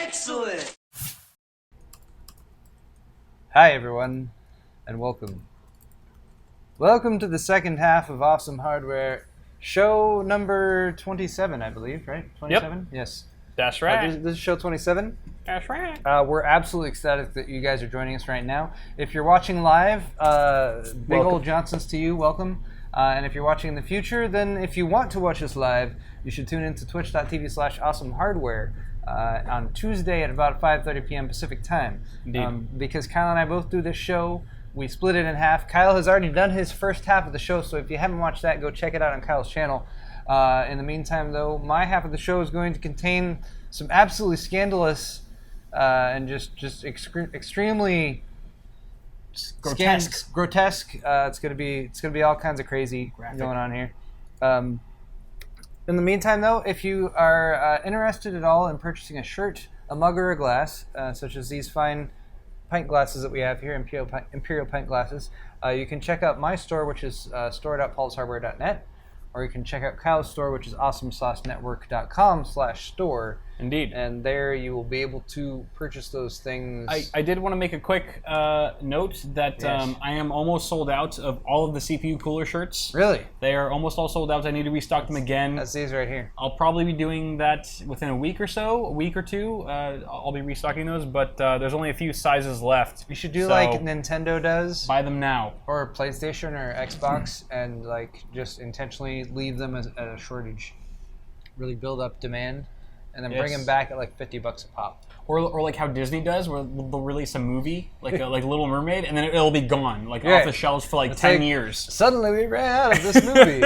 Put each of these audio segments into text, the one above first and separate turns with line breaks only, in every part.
Excellent!
Hi everyone, and welcome. Welcome to the second half of Awesome Hardware, show number 27, I believe, right? 27?
Yep.
Yes.
That's right.
This is show 27.
That's right.
We're absolutely ecstatic that you guys are joining us right now. If you're watching live, big old Johnsons to you, welcome. And if you're watching in the future, then if you want to watch us live, you should tune in to twitch.tv/awesomehardware on Tuesday at about 5:30 p.m. Pacific time.
Indeed.
Because Kyle and I both do this show, we split it in half. Kyle has already done his first half of the show, so if you haven't watched that, go check it out on Kyle's channel. In the meantime, though, my half of the show is going to contain some absolutely scandalous and just extremely grotesque. It's gonna be all kinds of crazy going on here. In the meantime, though, if you are interested at all in purchasing a shirt, a mug, or a glass, such as these fine pint glasses that we have here, Imperial pint glasses, you can check out my store, which is store.paulshardware.net, or you can check out Kyle's store, which is awesomesaucenetwork.com/store.
Indeed.
And there you will be able to purchase those things.
I did want to make a quick note that
Yes.
I am almost sold out of all of the CPU cooler shirts.
Really?
They are almost all sold out. I need to restock them again.
That's these right here.
I'll probably be doing that within a week or so, a week or two. I'll be restocking those, but there's only a few sizes left.
You should do
So,
like Nintendo does,
buy them now.
or PlayStation or Xbox, and like just intentionally leave them at a shortage. Really build up demand, and then bring
Yes.
them back at like $50 a pop.
Or like how Disney does, where they'll release a movie, like like Little Mermaid, and then it'll be gone, like
Right.
off the shelves for like
It's
10
like,
years.
Suddenly we ran out of this movie.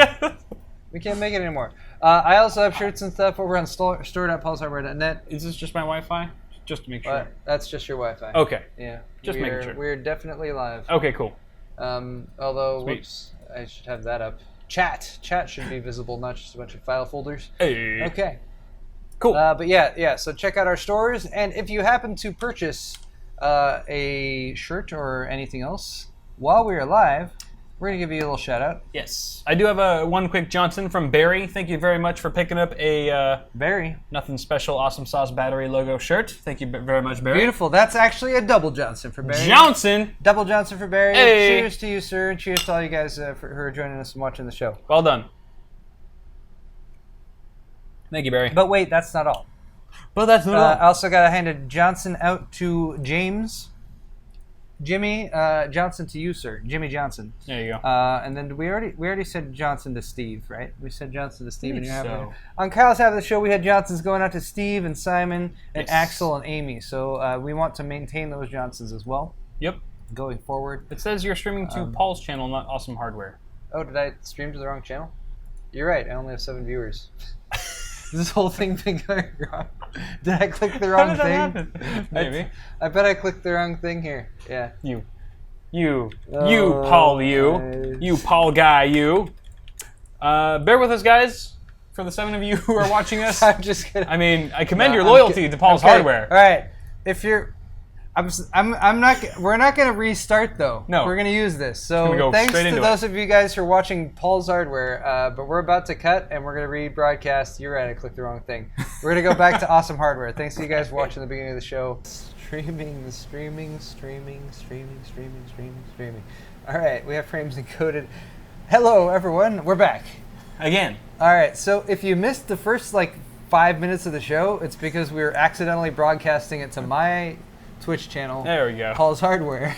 We can't make it anymore. I also have shirts and stuff over on store.paulshardware.net.
Is this just my Wi-Fi? Just to make sure.
That's just your Wi-Fi.
Okay.
Yeah.
Just making sure.
We're definitely live.
Okay, cool.
Although,
Sweet.
whoops, I should have that up. Chat should be visible, not just a bunch of file folders.
Hey.
Okay.
Cool.
But yeah. So check out our stores, and if you happen to purchase a shirt or anything else while we are live, we're gonna give you a little shout out.
Yes. I do have one quick Johnson from Barry. Thank you very much for picking up a
Barry.
Nothing Special Awesome Sauce Battery logo shirt. Thank you very much, Barry.
Beautiful. That's actually a double Johnson for Barry.
Johnson!
Double Johnson for Barry.
Hey.
Cheers to you, sir, and cheers to all you guys who are joining us and watching the show.
Well done. Thank you, Barry.
But wait, that's not all.
But that's not
I also got to hand a Johnson out to James. Jimmy Johnson to you, sir. Jimmy Johnson.
There you go.
And then we already said Johnson to Steve, right? We said Johnson to Steve. And
So.
On Kyle's half of the show, we had Johnsons going out to Steve and Simon and
Yes.
Axel and Amy. So we want to maintain those Johnsons as well
Yep.
going forward.
It says you're streaming to Paul's channel, not Awesome Hardware.
Oh, did I stream to the wrong channel? You're right. I only have 7 viewers. This whole thing been going wrong. Did I click the wrong
How did that
thing?
happen? Maybe.
I bet I clicked the wrong thing here. Yeah.
You, Paul, you Paul guy, you. Bear with us, guys, for the 7 of you who are watching us.
I'm just kidding.
I mean, I commend your loyalty to Paul's Hardware.
All right. If you're, I'm not. We're not going to restart though.
No.
We're going to use this.
gonna
So
go
thanks
straight
to
into
those of you guys who are watching Paul's Hardware. But we're about to cut and we're going to rebroadcast. You're right. I clicked the wrong thing. We're going to go back to Awesome Hardware. Thanks to you guys for watching the beginning of the show. Streaming. All right. We have frames encoded. Hello, everyone. We're back.
Again.
All right, so if you missed the first 5 minutes of the show, it's because we were accidentally broadcasting it to my Twitch channel,
There we go.
Paul's Hardware,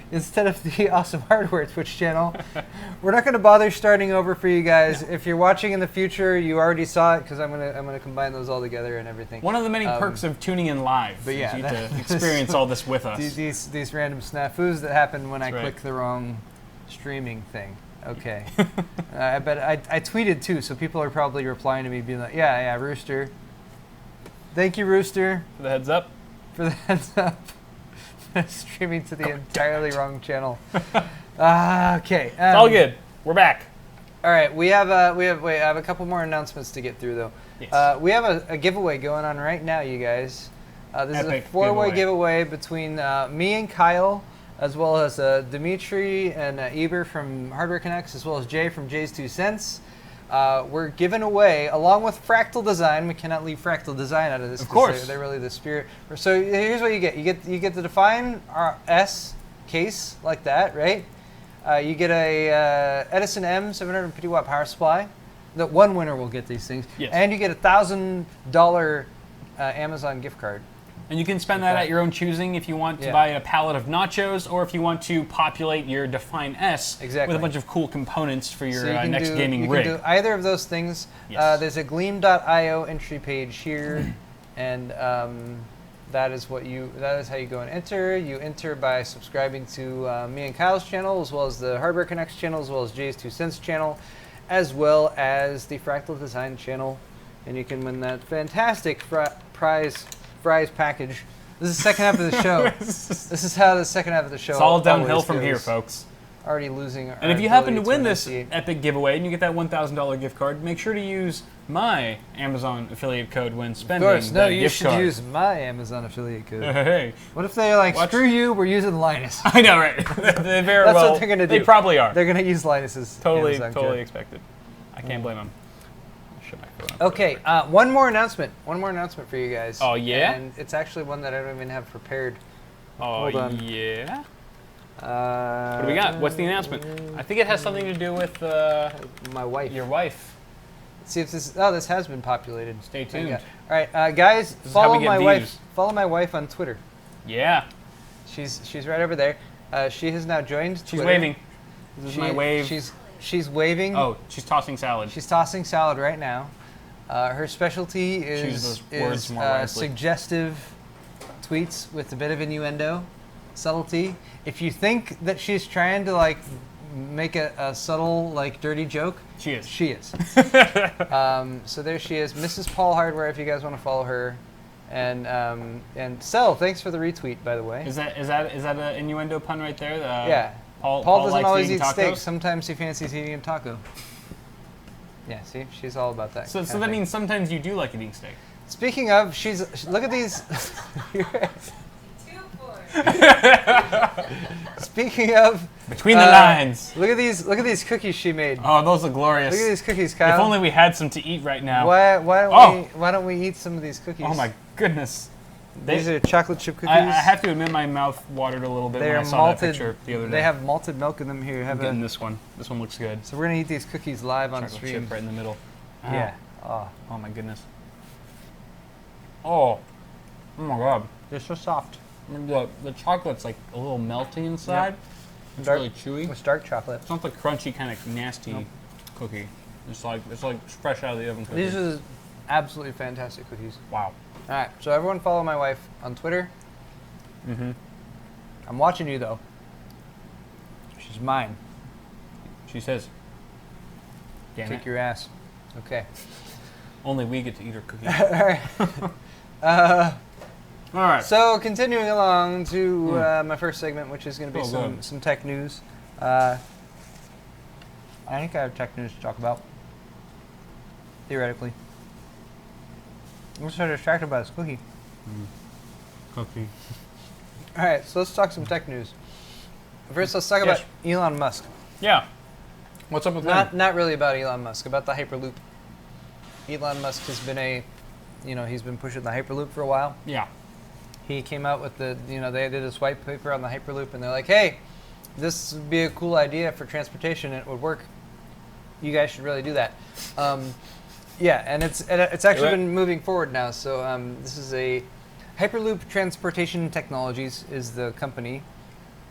instead of the Awesome Hardware Twitch channel. We're not going to bother starting over for you guys. If you're watching in the future, you already saw it because I'm gonna combine those all together and everything.
One of the many perks of tuning in live.
but yeah,
is you
that-
to experience all this with us.
These random snafus that happen when I
right.
click the wrong streaming thing. Okay. I bet I tweeted too, so people are probably replying to me being like, yeah, Rooster. Thank you, Rooster,
For the heads up.
for the heads up. Streaming to the entirely wrong channel. Okay.
It's all good. We're back.
All right, I have a couple more announcements to get through though.
Yes.
We have a giveaway going on right now, you guys. This is a
Epic
4-way giveaway between me and Kyle, as well as Dimitri and Eber from Hardware Canucks, as well as Jay from JayzTwoCents. we're giving away, along with Fractal Design. We cannot leave Fractal Design out of this.
Of course,
they're really the spirit. So here's what you get. You get the Define S case like that, right? You get a Edison M 750 watt power supply. The one winner will get these things,
yes.
And you get a $1,000 Amazon gift card.
And you can spend that at your own choosing if you want to buy a pallet of nachos, or if you want to populate your Define S with a bunch of cool components for your next gaming rig.
You can do either of those things.
Yes.
There's a Gleam.io entry page here, and that is how you go and enter. You enter by subscribing to me and Kyle's channel, as well as the Hardware Connects channel, as well as JayzTwoCents channel, as well as the Fractal Design channel, and you can win that fantastic prize package. This is the second half of the show. This is how the second half of the show.
It's all downhill from here, folks.
Already losing.
And if you happen to win this epic giveaway and you get that $1,000 gift card, make sure to use my Amazon affiliate code when spending.
Of course, no, you
gift
should
card.
use my Amazon affiliate code.
Hey.
What if they're like, screw you, we're using Linus?
I know, right? They very
That's
well.
what they're gonna do.
They probably are.
They're gonna use Linus's Amazon code.
Expected. I can't blame them.
Okay, one more announcement. One more announcement for you guys.
Oh, yeah?
And it's actually one that I don't even have prepared.
Oh,
Hold on.
yeah? What do we got? What's the announcement? I think it has something to do with
my wife.
your wife.
Let's see if this. Oh, this has been populated.
Stay tuned.
All right, guys, follow my wife. Follow my wife on Twitter.
Yeah.
She's right over there. She has now joined Twitter.
She's waving. This is my wave.
She's waving.
Oh, she's tossing salad.
She's tossing salad right now. Her specialty is suggestive tweets with a bit of innuendo, subtlety. If you think that she's trying to like make a subtle like dirty joke,
she is.
She is. So there she is, Mrs. Paul Hardware. If you guys want to follow her, and Sel, thanks for the retweet, by the way.
Is that an innuendo pun right there?
Yeah. Paul doesn't always eat steak. Sometimes he fancies eating a taco. Yeah, see, she's all about that.
So that means sometimes you do like eating steak.
Speaking of, look at these. Speaking of,
between the lines.
Look at these cookies she made.
Oh, those are glorious.
Look at these cookies, Kyle.
If only we had some to eat right now.
Why don't we eat some of these cookies?
Oh my goodness.
These are chocolate chip cookies.
I have to admit, my mouth watered a little bit when I saw that picture the other day.
They have malted milk in them here.
I'm getting this one. This one looks good.
So we're gonna eat these cookies live on
Chocolate
stream.
chip right in the middle.
Yeah.
Oh my goodness. Oh my god.
They're so soft.
The chocolate's like a little melty inside. Yep. It's really chewy.
It's dark chocolate.
It's not the crunchy kind of nasty cookie. It's like fresh out of the oven cookie.
These are absolutely fantastic cookies.
Wow.
All right, so everyone follow my wife on Twitter.
Mm-hmm.
I'm watching you though. She's mine.
She says.
Kick your ass. Okay.
Only we get to eat her cookies.
All
right.
So continuing along to my first segment, which is going to be some tech news. I think I have tech news to talk about. Theoretically. I'm so distracted by this cookie.
Cookie.
All right, so let's talk some tech news. First, let's talk about Elon Musk.
Yeah. What's up with that?
Not really about Elon Musk, about the Hyperloop. Elon Musk has been he's been pushing the Hyperloop for a while.
Yeah.
He came out with they did a white paper on the Hyperloop, and they're like, hey, this would be a cool idea for transportation, and it would work. You guys should really do that. Yeah, and it's actually been moving forward now. So this is a Hyperloop Transportation Technologies is the company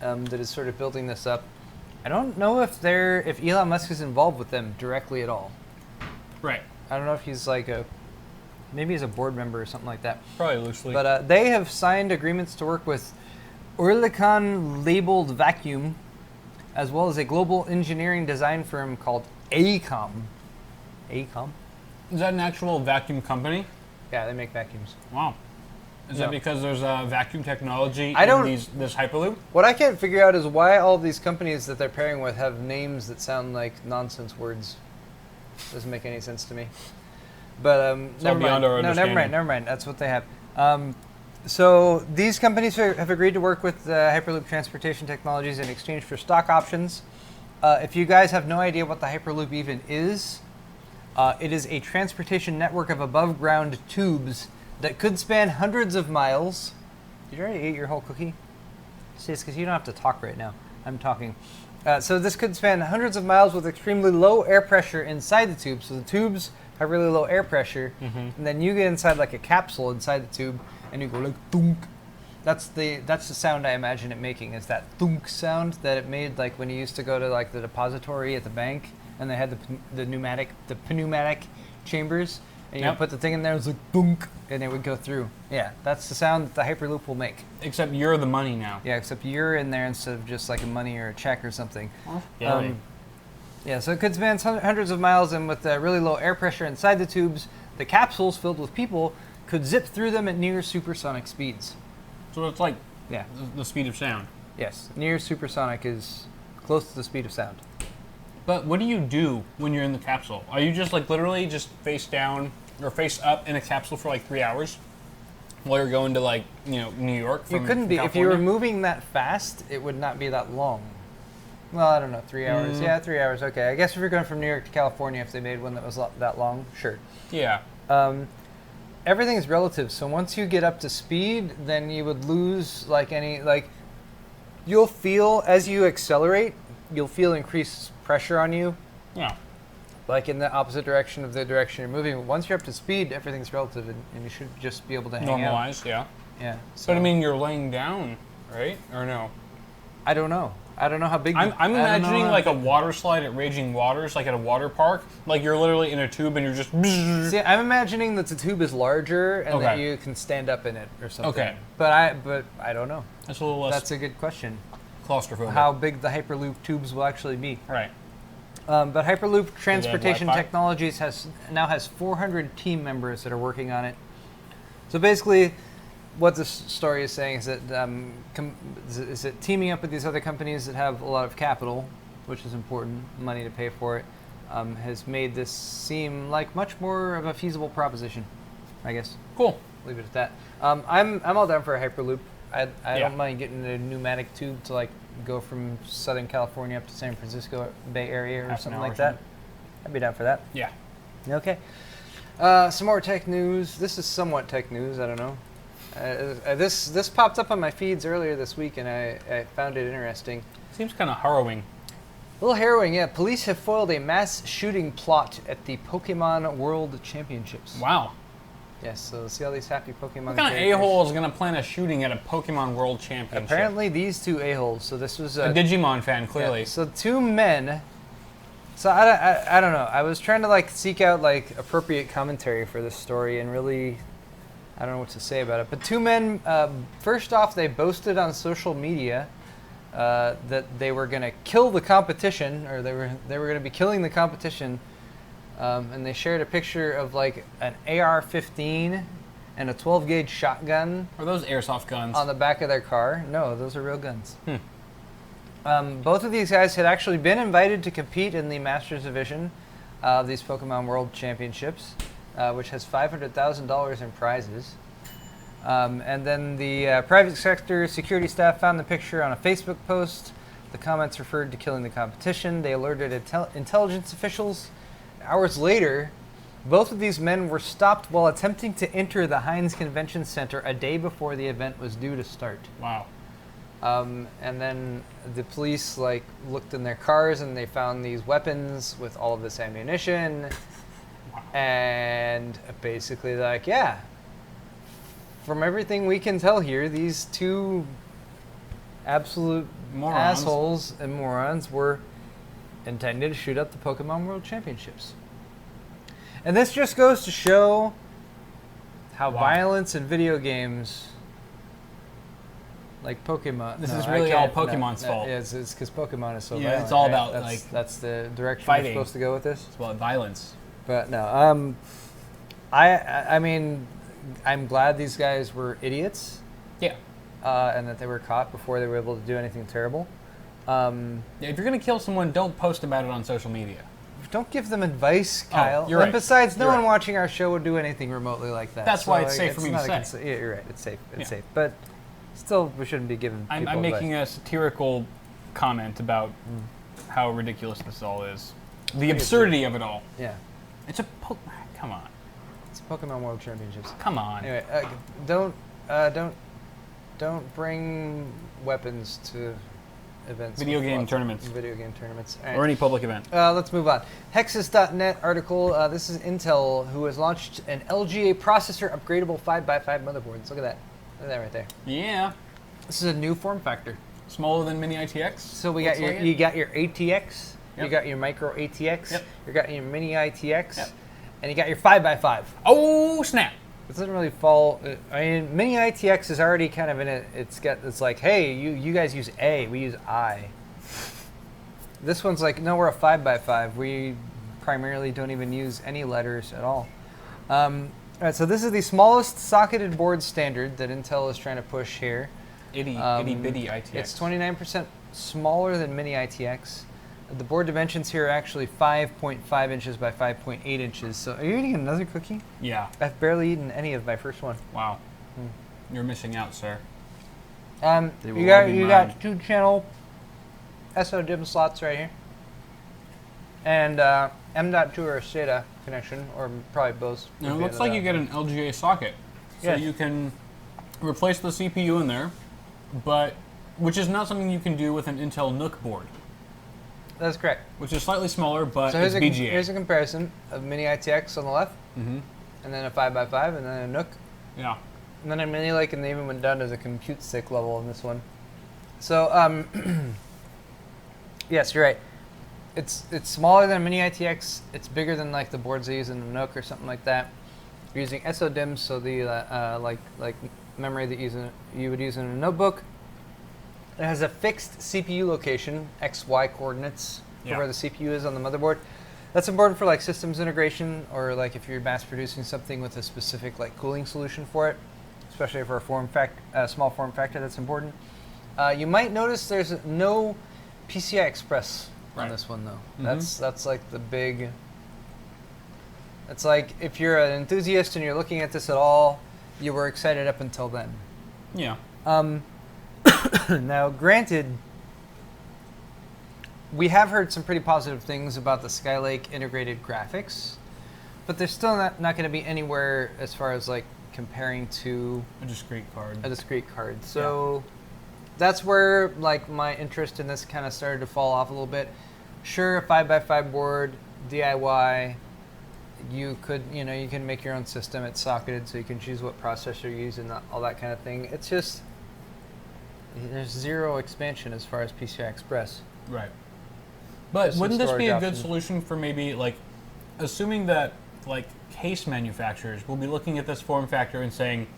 that is sort of building this up. I don't know if Elon Musk is involved with them directly at all.
Right.
I don't know if he's maybe he's a board member or something like that.
Probably loosely.
But they have signed agreements to work with Oerlikon Labeled Vacuum, as well as a global engineering design firm called AECOM. AECOM?
Is that an actual vacuum company?
Yeah, they make vacuums.
Wow. Is that because there's vacuum technology this Hyperloop?
What I can't figure out is why all these companies that they're pairing with have names that sound like nonsense words. Doesn't make any sense to me. But never mind. That's what they have. So these companies have agreed to work with Hyperloop Transportation Technologies in exchange for stock options. If you guys have no idea what the Hyperloop even is, It is a transportation network of above-ground tubes that could span hundreds of miles. Did you already eat your whole cookie? See, it's because you don't have to talk right now. I'm talking. So this could span hundreds of miles with extremely low air pressure inside the tube. So the tubes have really low air pressure, and then you get inside like a capsule inside the tube, and you go like thunk. That's the sound I imagine it making, is that thunk sound that it made like when you used to go to like the depository at the bank, and they had the pneumatic chambers, and you put the thing in there, it was like thunk, and it would go through. Yeah, that's the sound that the Hyperloop will make.
Except you're the money now.
Yeah, except you're in there instead of just like a money or a check or something.
Yeah.
Yeah, so it could span hundreds of miles, and with really low air pressure inside the tubes, the capsules filled with people could zip through them at near supersonic speeds.
So it's like the speed of sound.
Yes, near supersonic is close to the speed of sound.
But what do you do when you're in the capsule? Are you just like literally just face down or face up in a capsule for like 3 hours while you're going to like, New York from
You couldn't be.
California?
If you were moving that fast, it would not be that long. Well, I don't know, 3 hours. Yeah, 3 hours, okay. I guess if you're going from New York to California, if they made one that was that long, sure.
Yeah.
Everything's relative, so once you get up to speed, then you would lose you'll feel, as you accelerate, you'll feel increased pressure on you.
Yeah.
Like in the opposite direction of the direction you're moving. But once you're up to speed, everything's relative, and you should just be able to hang out.
Normalize, yeah.
Yeah. So,
but I mean, you're laying down, right? Or no?
I don't know. I don't know how big.
I'm imagining like a water slide at Raging Waters, like at a water park. Like you're literally in a tube and you're just.
See, I'm imagining that the tube is larger and that you can stand up in it or something.
Okay.
But I don't know.
That's a little less.
That's a good question.
Claustrophobic.
How big the Hyperloop tubes will actually be.
Right.
But Hyperloop Transportation Technologies now has 400 team members that are working on it. So basically, what this story is saying is that teaming up with these other companies that have a lot of capital, which is important, money to pay for it, has made this seem like much more of a feasible proposition, I guess.
Cool.
Leave it at that. I'm all down for a Hyperloop. I don't mind getting a pneumatic tube to like go from Southern California up to San Francisco Bay Area or something like that. I'd be down for that.
Yeah.
Okay. Some more tech news. This is somewhat tech news. I don't know. This popped up on my feeds earlier this week, and I found it interesting.
Seems kind of harrowing.
A little harrowing, yeah. Police have foiled a mass shooting plot at the Pokemon World Championships.
Wow.
Yes, so see all these happy Pokemon
What kind of a-hole is going to plan a shooting at a Pokemon World Championship?
Apparently these two a-holes. So this was
a Digimon fan, clearly.
Yeah, so two men. So I don't know. I was trying to like seek out like appropriate commentary for this story, and really, I don't know what to say about it. But two men. First off, they boasted on social media that they were going to kill the competition, or they were going to be killing the competition. And they shared a picture of like an AR-15 and a 12-gauge shotgun.
Are those airsoft guns?
On the back of their car. No, those are real guns. Both of these guys had actually been invited to compete in the Masters Division of these Pokemon World Championships, which has $500,000 in prizes. And then the private sector security staff found the picture on a Facebook post. The comments referred to killing the competition. They alerted intelligence officials. Hours later, both of these men were stopped while attempting to enter the Heinz Convention Center a day before the event was due to start.
Wow.
And then the police looked in their cars and they found these weapons with all of this ammunition. Wow. And basically from everything we can tell here, these two absolute assholes and morons were intended to shoot up the Pokemon World Championships. And this just goes to show how violence in video games, like Pokemon...
This is really all Pokemon's fault.
Yeah, it's because Pokemon is so violent.
Yeah, it's all about,
That's the direction
fighting.
we're supposed to go with this?
It's about violence.
But no, I mean, I'm glad these guys were idiots.
Yeah.
And that they were caught before they were able to do anything terrible.
If you're going to kill someone, don't post about it on social media.
Don't give them advice, Kyle.
You're right.
And besides, no one watching our show would do anything remotely like that.
That's why it's safe for me to say.
Yeah, you're right. It's safe. It's safe. But still, we shouldn't be giving people
I'm
advice.
making a satirical comment about how ridiculous this all is. The absurdity of it all.
Yeah.
It's a come on.
It's Pokemon World Championships.
Come on.
Anyway, don't bring weapons to events.
Video game tournaments.
Video game tournaments.
Right. Or any public event.
Let's move on. Hexus.net article. This is Intel, who has launched an LGA processor upgradable 5x5 motherboards. Look at that. Look at that right there.
Yeah.
This is a new form factor.
Smaller than Mini ITX.
So we got you got your ATX. Yep. You got your micro ATX.
Yep.
You got your Mini ITX.
Yep.
And you got your 5x5.
Oh snap!
It doesn't really fall. I mean, Mini ITX is already kind of in it. It's like, hey, you guys use A, we use I. This one's like, no, we're a 5x5. We primarily don't even use any letters at all. All right, so this is the smallest socketed board standard that Intel is trying to push here.
Itty bitty ITX.
It's 29% smaller than Mini ITX. The board dimensions here are actually 5.5 inches by 5.8 inches. So are you eating another cookie?
Yeah.
I've barely eaten any of my first one.
Wow. You're missing out, sir.
You got 2-channel SODIMM slots right here. And M.2 or a SATA connection, or probably both.
Now, it looks like you get an LGA socket. So you can replace the CPU in there, but which is not something you can do with an Intel NUC board.
That's correct.
Which is slightly smaller, but
so
it's BGA.
Here's a comparison of Mini ITX on the left, and then a 5x5, and then a NUC.
Yeah.
And then a Mini Lake, and they even went down to the compute stick level in this one. So, yes, you're right. It's smaller than Mini ITX. It's bigger than like the boards they use in the NUC or something like that. You're using SODIMMs, so the like memory that you would use in a notebook. It has a fixed CPU location, XY coordinates, for where the CPU is on the motherboard. That's important for like systems integration, or like if you're mass producing something with a specific like cooling solution for it, especially for a small form factor. That's important. You might notice there's no PCI Express on this one though. That's like the big. It's like if you're an enthusiast and you're looking at this at all, you were excited up until then.
Yeah.
Now, granted, we have heard some pretty positive things about the Skylake integrated graphics, but they're still not going to be anywhere as far as like comparing to
a discrete card.
So that's where like my interest in this kind of started to fall off a little bit. Sure, a 5x5 board, DIY. You can make your own system. It's socketed, so you can choose what processor you use and all that kind of thing. It's just there's zero expansion as far as PCI Express.
Right. But wouldn't this be a good solution for maybe like, assuming that like case manufacturers will be looking at this form factor and saying,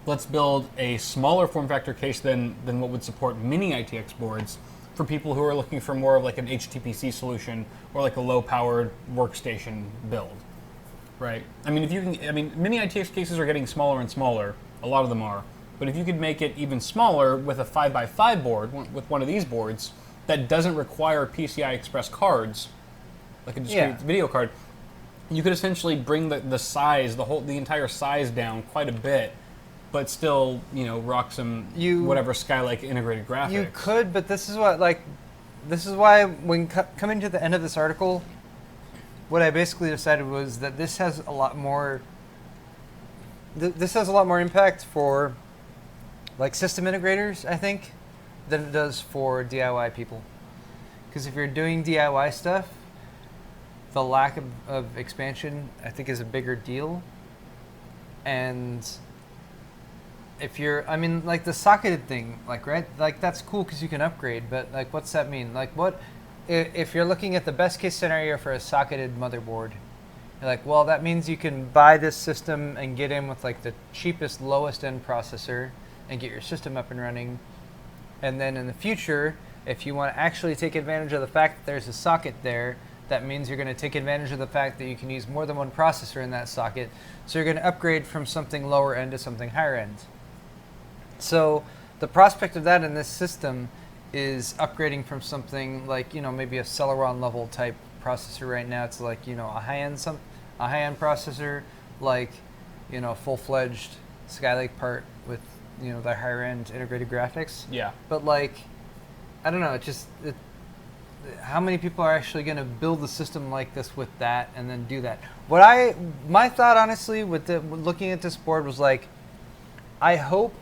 let's build a smaller form factor case than what would support Mini ITX boards for people who are looking for more of like an HTPC solution or like a low-powered workstation build, right? I mean, Mini ITX cases are getting smaller and smaller. A lot of them are. But if you could make it even smaller with a 5x5 board, with one of these boards, that doesn't require PCI Express cards, like a discrete video card, you could essentially bring the size, the entire size down quite a bit, but still, rock some whatever Skylake integrated graphics.
You could, but this is why when coming to the end of this article, what I basically decided was that this has a lot more. This has a lot more impact for like system integrators, I think, than it does for DIY people. Because if you're doing DIY stuff, the lack of expansion, I think, is a bigger deal. And if you're, like the socketed thing, like, right? Like, that's cool because you can upgrade, but, like, what's that mean? Like, if you're looking at the best case scenario for a socketed motherboard, you're like, well, that means you can buy this system and get in with, like, the cheapest, lowest end processor and get your system up and running. And then in the future, if you want to actually take advantage of the fact that there's a socket there, that means you're going to take advantage of the fact that you can use more than one processor in that socket. So you're going to upgrade from something lower end to something higher end. So the prospect of that in this system is upgrading from something like, maybe a Celeron level type processor right now to like, a high-end processor, like, full-fledged Skylake part with, the higher end integrated graphics.
Yeah.
But like, I don't know, how many people are actually going to build a system like this with that and then do that? My thought, honestly, with looking at this board was like, I hope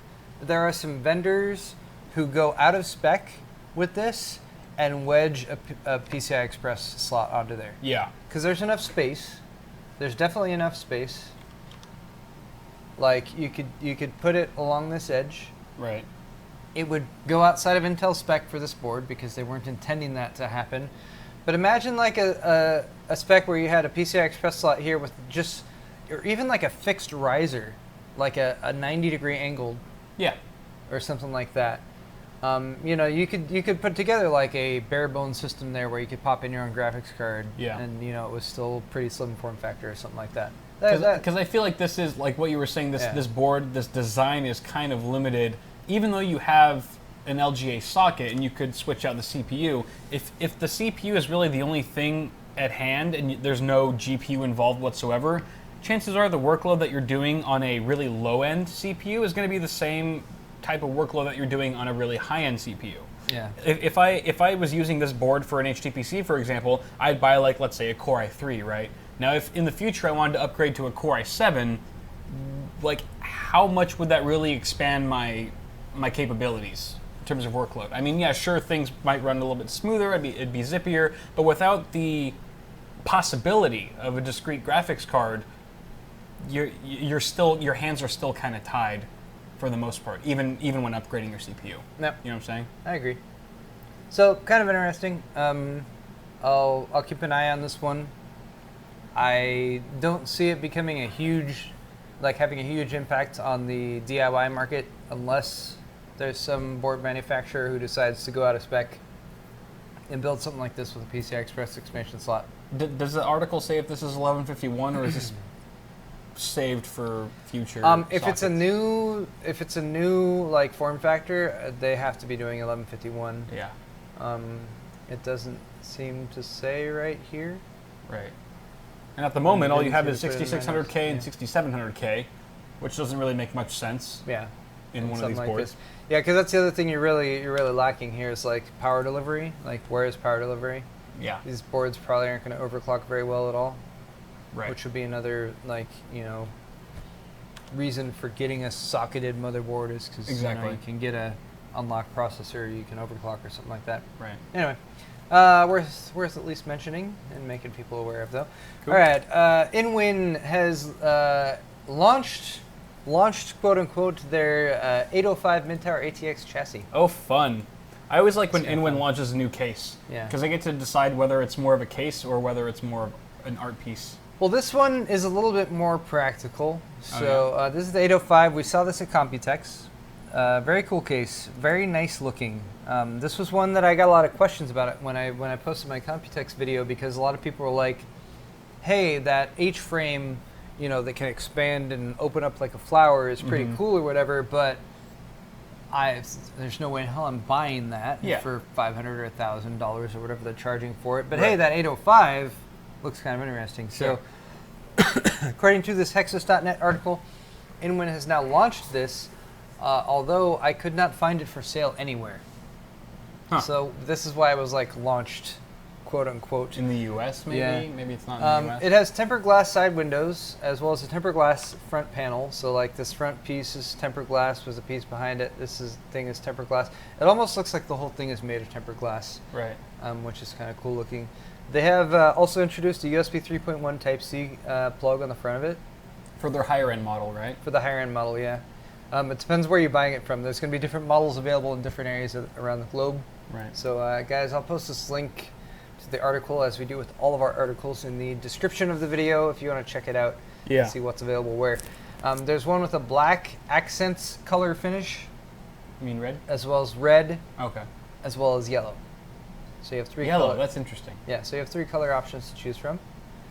there are some vendors who go out of spec with this and wedge a PCI Express slot onto there.
Yeah.
Because there's enough space. There's definitely enough space. Like, you could put it along this edge.
Right.
It would go outside of Intel spec for this board because they weren't intending that to happen. But imagine like a spec where you had a PCI Express slot here with just, or even like a fixed riser, like a 90-degree angled.
Yeah.
Or something like that. You know, you could put together like a bare bones system there where you could pop in your own graphics card.
Yeah.
And you know, it was still pretty slim form factor or something like that.
Because I feel like this is like what you were saying. This board, this design is kind of limited. Even though you have an LGA socket and you could switch out the CPU, if the CPU is really the only thing at hand and there's no GPU involved whatsoever, chances are the workload that you're doing on a really low-end CPU is going to be the same type of workload that you're doing on a really high-end CPU.
Yeah.
If I was using this board for an HTPC, for example, I'd buy like, let's say, a Core i3, right? Now, if in the future I wanted to upgrade to a Core i7, like how much would that really expand my capabilities in terms of workload? I mean, yeah, sure, things might run a little bit smoother, it'd be zippier, but without the possibility of a discrete graphics card, your hands are still kind of tied for the most part, even when upgrading your CPU.
Yep.
You know what I'm saying?
I agree. So kind of interesting. I'll keep an eye on this one. I don't see it becoming having a huge impact on the DIY market unless there's some board manufacturer who decides to go out of spec and build something like this with a PCI Express expansion slot.
Does the article say if this is 1151 or is this saved for future?
If it's a new like form factor, they have to be doing 1151.
Yeah.
It doesn't seem to say right here.
Right. And at the moment, all you have is
to put it in
6600K and 6700K, which doesn't really make much sense.
Yeah.
In one of these
like
boards.
This. Yeah, because that's the other thing you're really lacking here is like power delivery. Like, where is power delivery?
Yeah.
These boards probably aren't going to overclock very well at all.
Right.
Which would be another reason for getting a socketed motherboard is because you can get a unlocked processor, you can overclock or something like that.
Right.
Anyway, worth at least mentioning and making people aware of though. Cool. All right, InWin has launched quote unquote their 805 mid-tower ATX chassis.
Oh, fun! I always like when InWin launches a new case.
Yeah.
Because I get to decide whether it's more of a case or whether it's more of an art piece.
Well, this one is a little bit more practical. So this is the 805. We saw this at Computex. Very cool case. Very nice looking. This was one that I got a lot of questions about it when I posted my Computex video because a lot of people were like, "Hey, that H-frame, that can expand and open up like a flower is pretty cool or whatever." But there's no way in hell I'm buying that for $500 or $1,000 or whatever they're charging for it. But hey, that 805 looks kind of interesting.
Sure.
So, according to this Hexus.net article, InWin has now launched this, although I could not find it for sale anywhere.
Huh.
So this is why it was like launched, quote unquote.
In the U.S. maybe?
Yeah.
Maybe it's not in the U.S.
It has tempered glass side windows as well as a tempered glass front panel. So like this front piece is tempered glass with a piece behind it. Thing is tempered glass. It almost looks like the whole thing is made of tempered glass.
Right.
Which is kind of cool looking. They have also introduced a USB 3.1 Type-C plug on the front of it.
For their higher end model, right?
For the higher end model, yeah. It depends where you're buying it from. There's going to be different models available in different areas around the globe.
Right.
So, guys, I'll post this link to the article, as we do with all of our articles, in the description of the video if you want to check it out and see what's available where. There's one with a black accents color finish.
You mean red?
As well as red.
Okay.
As well as yellow. So you have three
yellow, that's interesting.
Yeah, so you have 3 color options to choose from.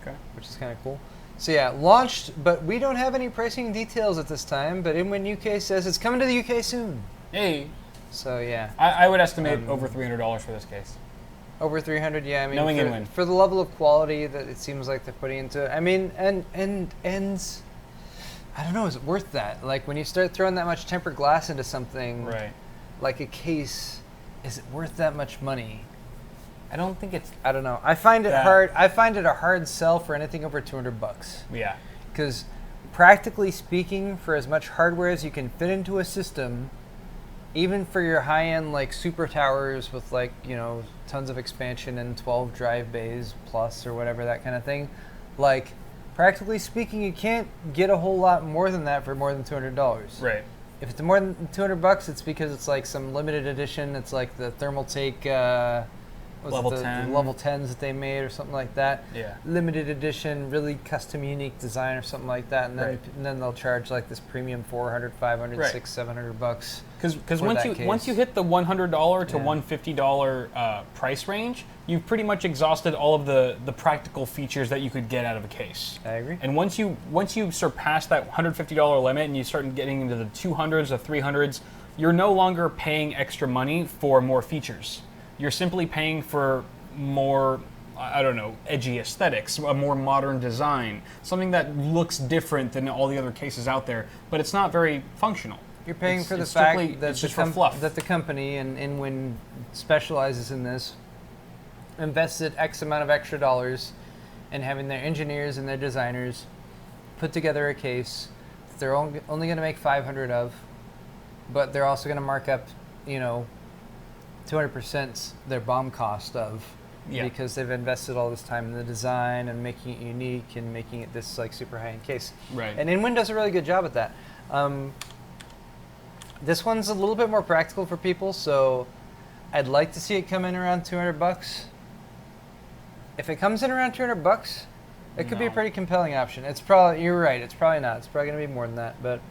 Okay.
Which is kind of cool. So yeah, launched, but we don't have any pricing details at this time, but InWin UK says it's coming to the UK soon.
Hey.
So yeah.
I would estimate over $300 for this case.
Over 300, yeah. I mean,
knowing InWin.
For the level of quality that it seems like they're putting into it. I mean, and I don't know, is it worth that? Like when you start throwing that much tempered glass into something,
right?
Like a case, is it worth that much money?
I don't think it's.
I don't know. I find it hard. I find it a hard sell for anything over $200.
Yeah.
Because practically speaking, for as much hardware as you can fit into a system, even for your high-end like super towers with like, you know, tons of expansion and 12 drive bays plus or whatever, that kind of thing, like practically speaking, you can't get a whole lot more than that for more than $200.
Right.
If it's more than $200, it's because it's like some limited edition. It's like the Thermaltake
level 10.
the level 10s that they made or something like that.
Yeah.
Limited edition, really custom, unique design or something like that. And then, and then they'll charge like this premium 400, 500,
right.
$600, $700.
Because once you hit the $100 to $150 price range, you've pretty much exhausted all of the practical features that you could get out of a case.
I agree.
And once you surpass that $150 limit and you start getting into the 200s, the 300s, you're no longer paying extra money for more features. You're simply paying for more, I don't know, edgy aesthetics, a more modern design, something that looks different than all the other cases out there, but it's not very functional.
You're paying for the fact that the company, and InWin specializes in this, invested X amount of extra dollars in having their engineers and their designers put together a case that they're only going to make 500 of, but they're also going to mark up, you know, 200% their BOM cost of, because they've invested all this time in the design and making it unique and making it this like super high-end case.
Right.
And InWin does a really good job at that. This one's a little bit more practical for people, so I'd like to see it come in around $200. If it comes in around $200, it could be a pretty compelling option. It's probably, you're right, it's probably not. It's probably going to be more than that, but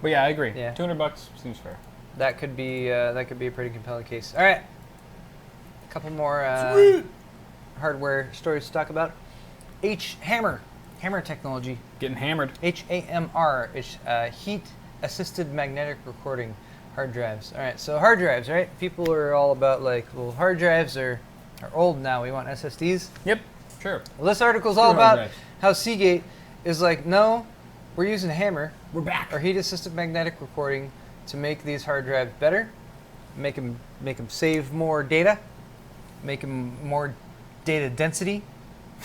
yeah, I agree.
Yeah.
$200 seems fair.
That could be a pretty compelling case. All right, a couple more hardware stories to talk about. HAMR technology.
Getting hammered.
HAMR is heat-assisted magnetic recording hard drives. All right, so hard drives, right? People are all about like, well, hard drives are old now. We want SSDs.
Yep, sure.
Well, this article is all about how Seagate is like, no, we're using HAMR.
We're back.
Or heat-assisted magnetic recording to make these hard drives better, make them save more data, make them more data density.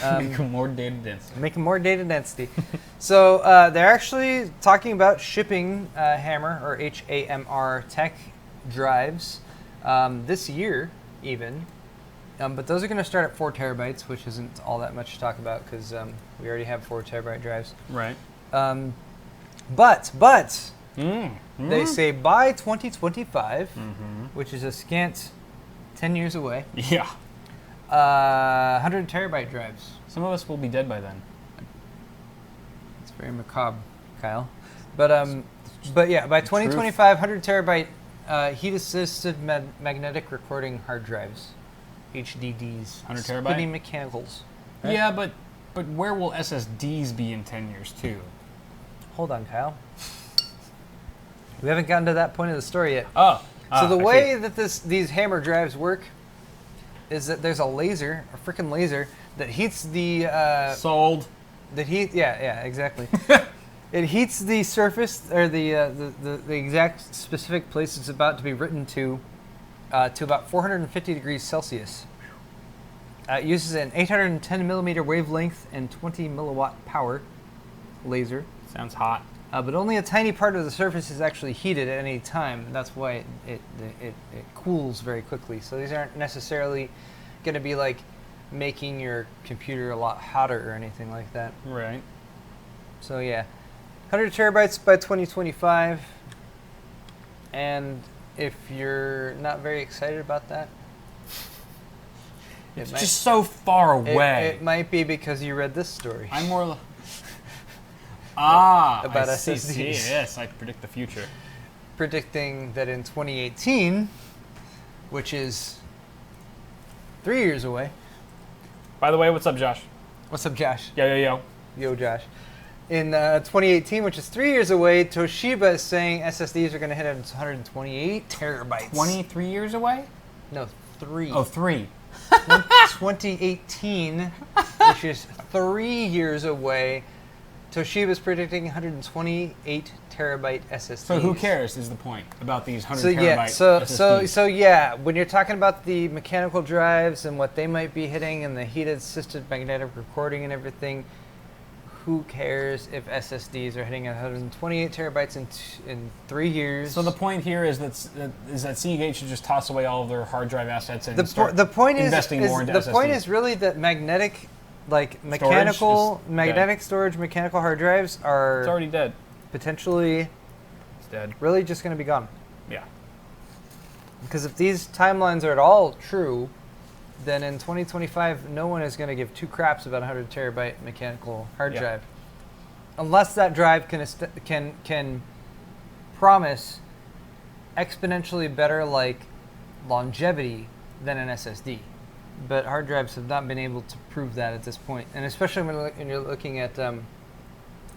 Make them more data density.
Make them more data density. So they're actually talking about shipping HAMR or HAMR tech drives this year even. But those are going to start at 4 terabytes, which isn't all that much to talk about because we already have 4 terabyte drives.
Right.
But they say by 2025, which is a scant 10 years away.
Yeah.
100 terabyte drives.
Some of us will be dead by then.
It's very macabre, Kyle. But yeah, by 2025, 100 terabyte heat-assisted magnetic recording hard drives, HDDs.
100 terabyte.
Splitting mechanicals. Right?
Yeah, but where will SSDs be in 10 years too?
Hold on, Kyle. We haven't gotten to that point of the story yet.
Oh.
So the way that these HAMR drives work is that there's a laser, a freaking laser, that heats the...
Sold.
Yeah, exactly. It heats the surface, or the exact specific place it's about to be written to about 450 degrees Celsius. It uses an 810 millimeter wavelength and 20 milliwatt power laser.
Sounds hot.
But only a tiny part of the surface is actually heated at any time. That's why it cools very quickly. So these aren't necessarily going to be like making your computer a lot hotter or anything like that.
Right.
So yeah, 100 terabytes by 2025. And if you're not very excited about that,
it's just so far away.
It might be because you read this story.
I'm more... about
SSDs.
Yes, I predict the future.
Predicting that in 2018, which is 3 years away.
By the way, what's up, Josh?
What's up, Josh?
Yo.
Yo, Josh. In 2018, which is 3 years away, Toshiba is saying SSDs are going to hit 128 terabytes.
23 years away?
No, 3.
Oh, 3.
2018, which is 3 years away. Toshiba is predicting 128 terabyte SSDs.
So who cares is the point about these 100
so,
terabyte
yeah,
SSDs.
So yeah, when you're talking about the mechanical drives and what they might be hitting and the heat-assisted magnetic recording and everything, who cares if SSDs are hitting 128 terabytes in 3 years?
So the point here is that Seagate should just toss away all of their hard drive assets and start investing more into SSDs.
The point is really that magnetic storage, mechanical hard drives are...
It's already dead.
Potentially...
It's dead.
Really just going to be gone.
Yeah.
Because if these timelines are at all true, then in 2025, no one is going to give two craps about a 100 terabyte mechanical hard drive, unless that drive can promise exponentially better longevity than an SSD. But hard drives have not been able to prove that at this point, and especially when you're looking at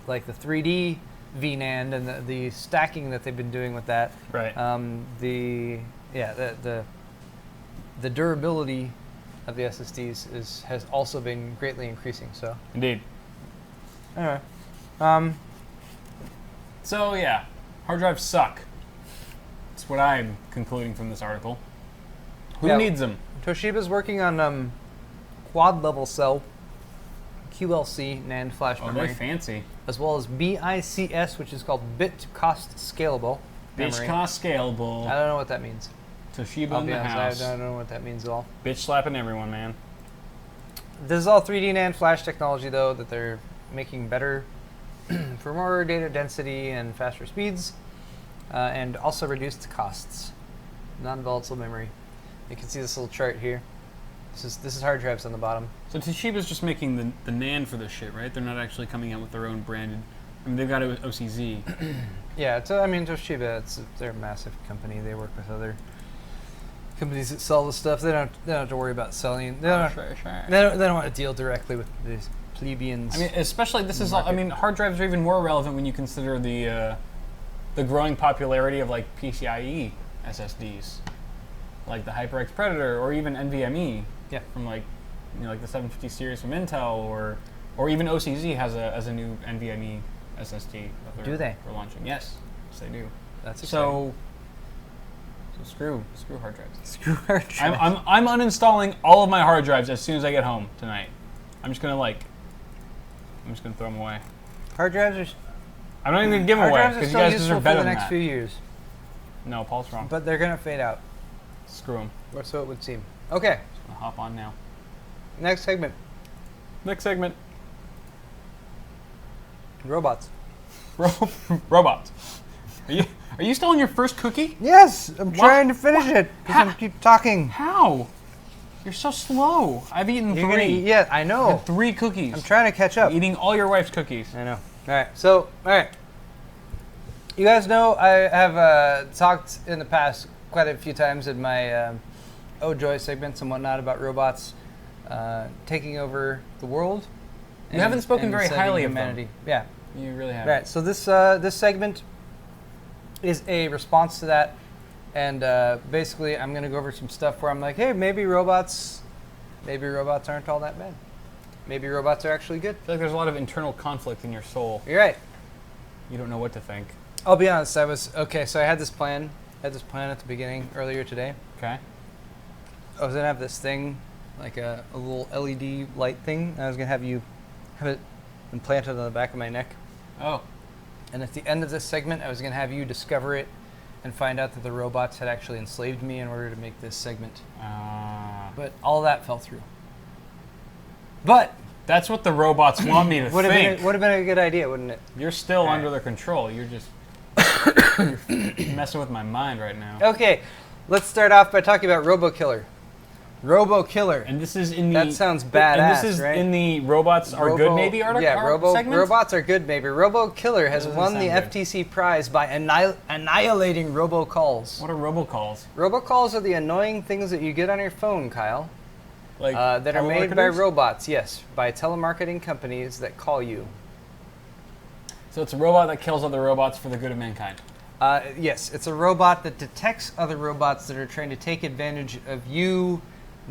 like the 3D VNAND and the stacking that they've been doing with that.
Right.
The durability of the SSDs has also been greatly increasing. So
indeed.
Anyway,
so yeah, hard drives suck. That's what I'm concluding from this article. Who needs them?
Toshiba's working on quad level cell QLC NAND flash memory.
Oh, very fancy.
As well as BICS, which is called bit cost scalable memory.
Bit cost scalable.
I don't know what that means.
Toshiba in the house.
I don't know what that means at all.
Bitch slapping everyone, man.
This is all 3D NAND flash technology, though, that they're making better for more data density and faster speeds, and also reduced costs. Non-volatile memory. You can see this little chart here. This is hard drives on the bottom.
So Toshiba's just making the NAND for this shit, right? They're not actually coming out with their own branded. I mean, they've got OCZ.
Yeah, Toshiba. They're a massive company. They work with other companies that sell the stuff. They don't have to worry about selling. They don't want to deal directly with these plebeians.
I mean, especially this is. I mean, hard drives are even more relevant when you consider the growing popularity of like PCIe SSDs, like the HyperX Predator or even NVMe.
Yeah.
From like the 750 series from Intel or even OCZ has a new NVMe SSD.
Do they?
They're launching. Yes, they do.
That's exciting.
So screw hard drives.
Screw hard drives.
I'm uninstalling all of my hard drives as soon as I get home tonight. I'm just gonna throw them away.
Hard drives are.
I'm not even gonna give them away because you guys deserve better
for the
than
next
that.
few years.
No, Paul's wrong.
But they're gonna fade out.
Screw them.
Or so it would seem. Okay.
Just gonna hop on now.
Next segment. Robots.
Robots. Are you still on your first cookie?
Yes, I'm trying to finish it because I keep talking.
How? You're so slow. I've eaten three.
Yeah, I know.
I had 3 cookies.
I'm trying to catch up.
I'm eating all your wife's cookies.
I know. All right. You guys know I have talked in the past quite a few times in my Oh Joy segments and whatnot about robots taking over the world.
You haven't spoken very highly of humanity.
Yeah.
You really haven't.
Right. So this segment is a response to that, and basically I'm going to go over some stuff where I'm like, hey, maybe robots aren't all that bad. Maybe robots are actually good.
I feel like there's a lot of internal conflict in your soul.
You're right.
You don't know what to think.
I'll be honest. So I had this plan. At the beginning earlier today.
Okay.
I was gonna have this thing, like a little LED light thing. And I was gonna have it implanted on the back of my neck.
Oh.
And at the end of this segment, I was going to have you discover it and find out that the robots had actually enslaved me in order to make this segment. But all that fell through. But
that's what the robots want me to think.
Would have been a good idea, wouldn't it?
You're still under their control. You're just you're messing with my mind right now.
Okay, let's start off by talking about RoboKiller. RoboKiller.
And this is in the...
That sounds badass,
And this is
right?
in the robots are good maybe article segment?
Robots are good maybe. RoboKiller has won the FTC prize by annihilating robocalls.
What are robocalls?
Robocalls are the annoying things that you get on your phone, Kyle.
Like
that are made by robots, yes. By telemarketing companies that call you.
So it's a robot that kills other robots for the good of mankind.
Yes, it's a robot that detects other robots that are trying to take advantage of you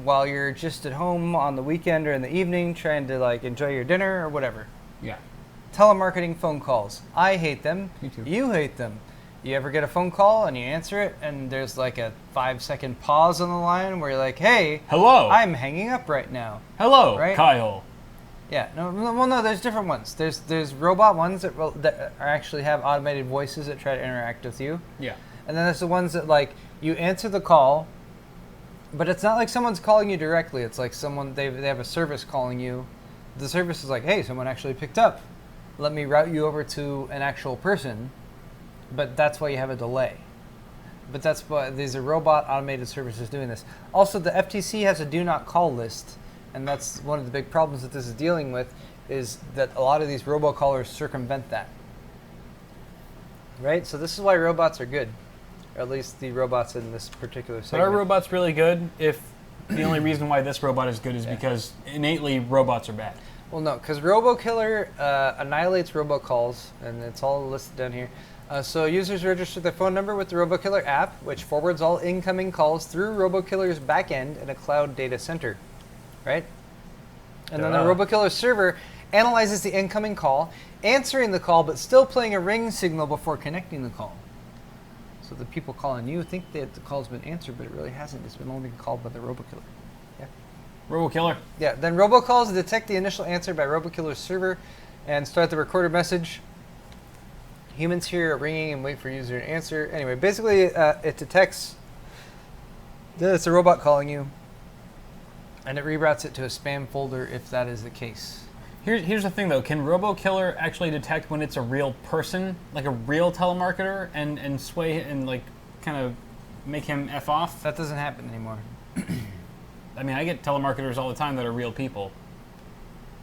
while you're just at home on the weekend or in the evening trying to like enjoy your dinner or whatever.
Yeah.
telemarketing phone calls. I hate them.
Me too.
You hate them. You ever get a phone call and you answer it and there's like a 5-second pause on the line where you're like, hey,
hello,
I'm hanging up right now.
Hello,
right?
Kyle.
Yeah, no, there's different ones. There's robot ones that actually have automated voices that try to interact with you.
Yeah.
And then there's the ones that like you answer the call, but it's not like someone's calling you directly. It's like they have a service calling you. The service is like, hey, someone actually picked up. Let me route you over to an actual person. But that's why you have a delay. But that's why these are robot automated services doing this. Also, the FTC has a do not call list, and that's one of the big problems that this is dealing with, is that a lot of these robocallers circumvent that. Right? So this is why robots are good, or at least the robots in this particular segment.
But are robots really good if the only reason why this robot is good is because innately robots are bad?
Well, no, because RoboKiller annihilates robocalls, and it's all listed down here. So users register their phone number with the RoboKiller app, which forwards all incoming calls through RoboKiller's backend in a cloud data center, right? And then the RoboKiller server analyzes the incoming call, answering the call, but still playing a ring signal before connecting the call. So the people calling you think that the call's been answered, but it really hasn't. It's been only called by the RoboKiller. Yeah.
RoboKiller.
Yeah. Then robocalls detect the initial answer by RoboKiller's server and start the recorded message. Humans here are ringing and wait for user to answer. Anyway, basically, it detects that it's a robot calling you, and it reroutes it to a spam folder if that is the case.
Here's the thing, though. Can RoboKiller actually detect when it's a real person, like a real telemarketer, and sway and like kind of make him F off?
That doesn't happen anymore.
I mean, I get telemarketers all the time that are real people.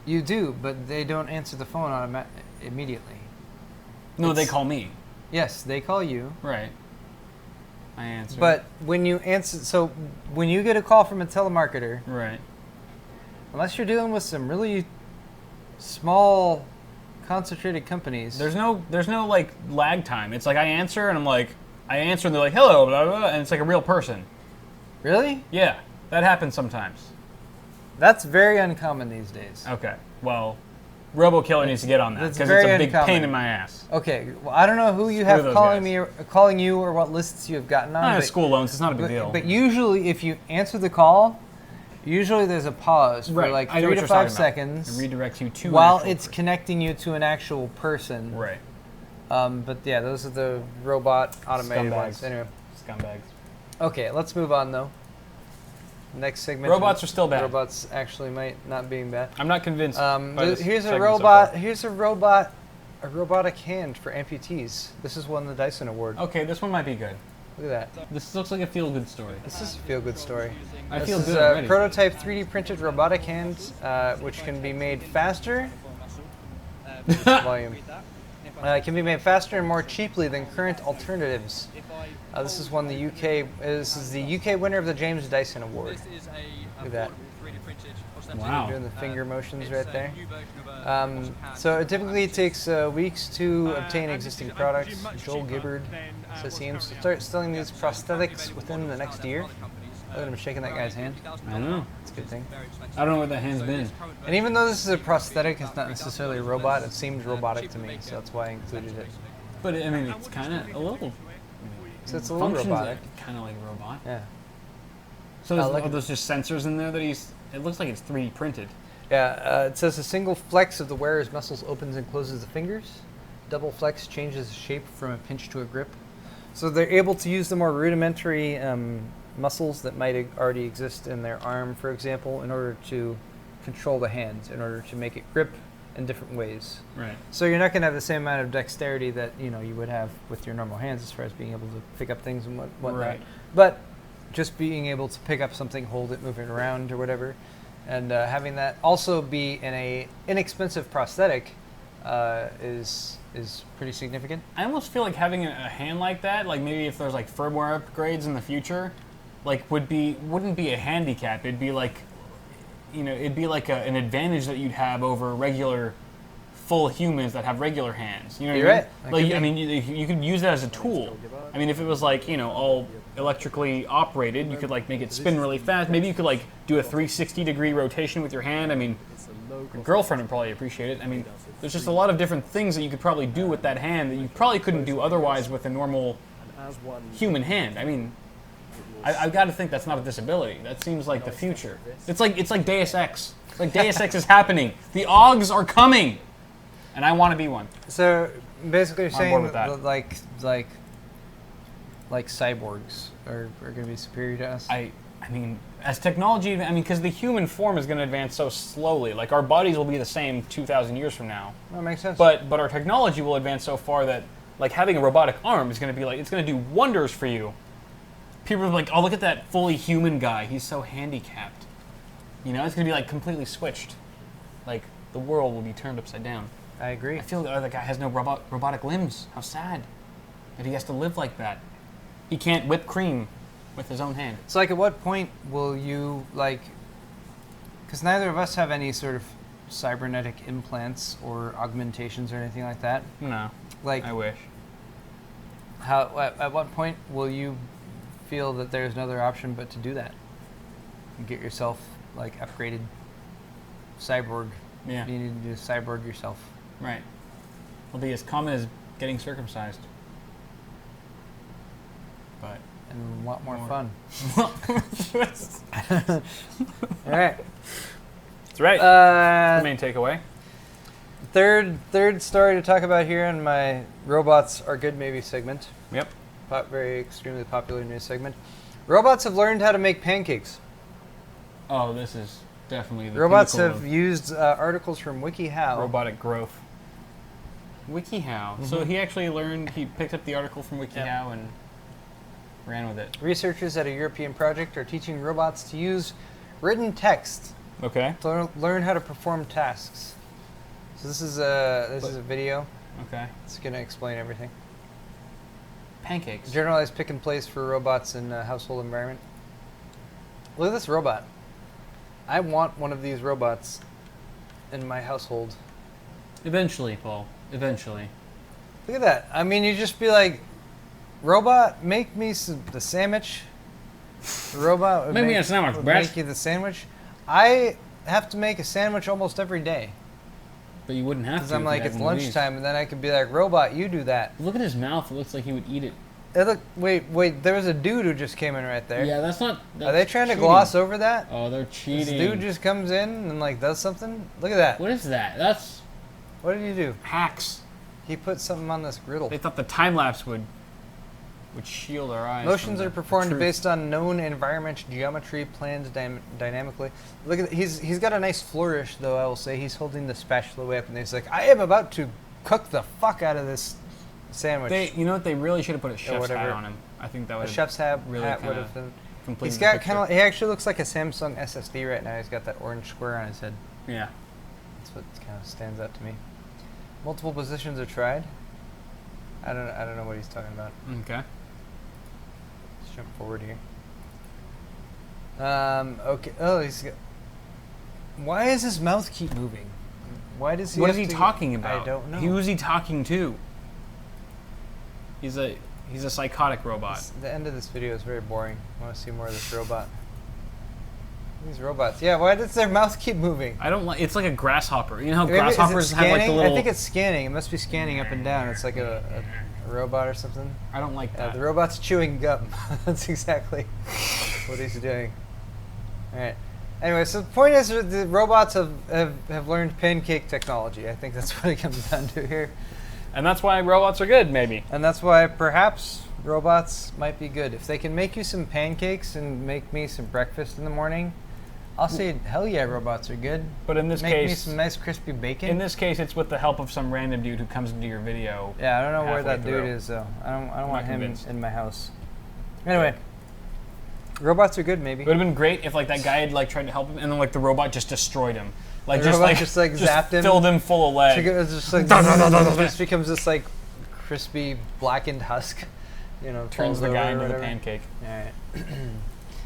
You do, but they don't answer the phone immediately.
No, they call me.
Yes, they call you.
Right. I answer.
But when you answer, so when you get a call from a telemarketer,
right,
unless you're dealing with some really small, concentrated companies,
there's no like lag time. It's like I answer and and they're like hello, blah, blah, blah, and it's like a real person.
Really?
Yeah, that happens sometimes.
That's very uncommon these days.
Okay, well, RoboKiller needs to get on that because it's a big pain in my ass.
Okay, well, I don't know who you have calling you or what lists you have gotten on.
I have school loans. It's not a big deal.
But usually, if you answer the call, usually there's a pause for like 3 to 5 seconds.
It redirects you to
while it's connecting you to an actual person.
Right.
But yeah, those are the robot automated ones. Anyway,
scumbags.
Okay, let's move on though. Next segment.
Robots are still bad.
Robots actually might not being bad.
I'm not convinced.
Here's a robot. Here's a robotic hand for amputees. This is won the Dyson Award.
Okay, this one might be good.
Look at that.
This looks like a feel-good story.
This is a feel-good story.
I feel good
already. This is a prototype 3D printed robotic hand, which can be made faster. Volume. It can be made faster and more cheaply than current alternatives. This is one the UK. This is the UK winner of the James Dyson Award. Look at that.
Wow.
Doing the finger motions right there. So it typically takes weeks to obtain existing products. Joel Gibbard says he aims to start selling these prosthetics within the next year. Look at him shaking that guy's hand.
I know.
It's a good thing.
I don't know where that hand's been.
And even though this is a prosthetic, it's not necessarily a robot. It seems robotic to me, so that's why I included it.
But I mean, it's kind of a little.
So it's a little robotic.
Kind of like a robot.
Yeah.
So are those just sensors in there that he's? It looks like it's 3D printed.
Yeah. It says a single flex of the wearer's muscles opens and closes the fingers. Double flex changes the shape from a pinch to a grip. So they're able to use the more rudimentary muscles that might already exist in their arm, for example, in order to control the hands, in order to make it grip in different ways.
Right.
So you're not going to have the same amount of dexterity that you would have with your normal hands as far as being able to pick up things and whatnot.
Right.
But just being able to pick up something, hold it, move it around or whatever, and having that also be in a inexpensive prosthetic is pretty significant.
I almost feel like having a hand like that, like maybe if there's like firmware upgrades in the future, like wouldn't be a handicap. It'd be like, it'd be like an advantage that you'd have over regular full humans that have regular hands. You know what I mean?
Right.
Like, I mean, you could use that as a tool. I mean, if it was like, you know, all electrically operated, you could like make it spin really fast. Maybe you could like do a 360-degree rotation with your hand. I mean, your girlfriend would probably appreciate it. I mean, there's just a lot of different things that you could probably do with that hand that you probably couldn't do otherwise with a normal human hand. I mean, I've got to think that's not a disability. That seems like the future. It's like Deus Ex. It's like Deus Ex is happening. The Augs are coming, and I want to be one.
So basically, you're saying
that.
like cyborgs are going to be superior to us.
I mean, as technology, I mean, because the human form is going to advance so slowly. Like our bodies will be the same 2,000 years from now.
That makes sense.
But our technology will advance so far that like having a robotic arm is going to be like it's going to do wonders for you. People are like, oh, look at that fully human guy. He's so handicapped. You know, it's going to be like completely switched. Like the world will be turned upside down.
I agree.
I feel the other guy has no robotic limbs. How sad that he has to live like that. He can't whip cream with his own hand.
It's like, at what point will you, like, because neither of us have any sort of cybernetic implants or augmentations or anything like that.
No.
Like,
I wish.
At what point will you feel that there's another option but to do that? And get yourself, like, upgraded cyborg.
Yeah.
You need to do cyborg yourself.
Right. It'll be as common as getting circumcised. But.
And a lot more fun. All right.
That's right. The main takeaway.
Third story to talk about here in my robots are good maybe segment.
Yep.
Very extremely popular news segment. Robots have learned how to make pancakes.
Oh, this is definitely the
robots
pinnacle
have used articles from WikiHow.
robotic growth. WikiHow. So he actually learned. He picked up the article from WikiHow and ran with it.
Researchers at a European project are teaching robots to use written text to learn how to perform tasks. So this is a video.
Okay.
It's going to explain everything.
Pancakes.
Generalized pick and place for robots in a household environment. Look at this robot. I want one of these robots in my household.
Eventually, Paul. Eventually.
Look at that. I mean, you just be like, robot, make me the sandwich. The robot would
make me a sandwich,
would
Brett.
make you the sandwich. I have to make a sandwich almost every day.
But you wouldn't have to.
Because I'm like, it's lunchtime, and then I could be like, robot, you do that.
Look at his mouth. It looks like he would eat it.
Wait, there was a dude who just came in right there.
Yeah, that's not...
Are they trying to gloss over that?
Oh, they're cheating.
This dude just comes in and like does something? Look at that.
What is that? That's...
What did he do?
Hacks.
He put something on this griddle.
They thought the time-lapse would shield our eyes.
Motions are performed based on known environment geometry planned dynamically. Look at he's got a nice flourish though. I will say he's holding the spatula way up and he's like, I am about to cook the fuck out of this sandwich.
You know what? They really should have put a chef's hat on him. I think that would.
A chef's hat
really
would have been.
Completed.
He's got kind of. He actually looks like a Samsung SSD right now. He's got that orange square on his head.
Yeah.
That's what kind of stands out to me. Multiple positions are tried. I don't know what he's talking about.
Okay.
Let's jump forward here. Okay. Oh, he's got. Why does his mouth keep moving? Why does he?
What is he talking about?
I don't know.
Who is he talking to? He's a psychotic robot.
The end of this video is very boring. I want to see more of this robot. These robots. Yeah, why does their mouth keep moving?
I don't like. It's like a grasshopper. You know how
Maybe,
grasshoppers have like the little.
I think it's scanning. It must be scanning up and down. It's like a robot or something.
I don't like that.
The robot's chewing gum. That's exactly what he's doing. All right. Anyway, so the point is the robots have learned pancake technology. I think that's what it comes down to here.
And that's why robots are good, maybe.
And that's why perhaps robots might be good. If they can make you some pancakes and make me some breakfast in the morning, I'll say, hell yeah, robots are good.
But in this case...
Make me some nice crispy bacon.
In this case, it's with the help of some random dude who comes into your video.
Yeah, I don't know where that dude is, though. I don't want him in my house. Anyway, robots are good, maybe.
It would have been great if like that guy had like tried to help him, and then like the robot just destroyed him. Like
the robot just zapped him,
filled him full of lead.
It's just like just becomes this like crispy blackened husk. You know,
turns the guy into the pancake.
All right,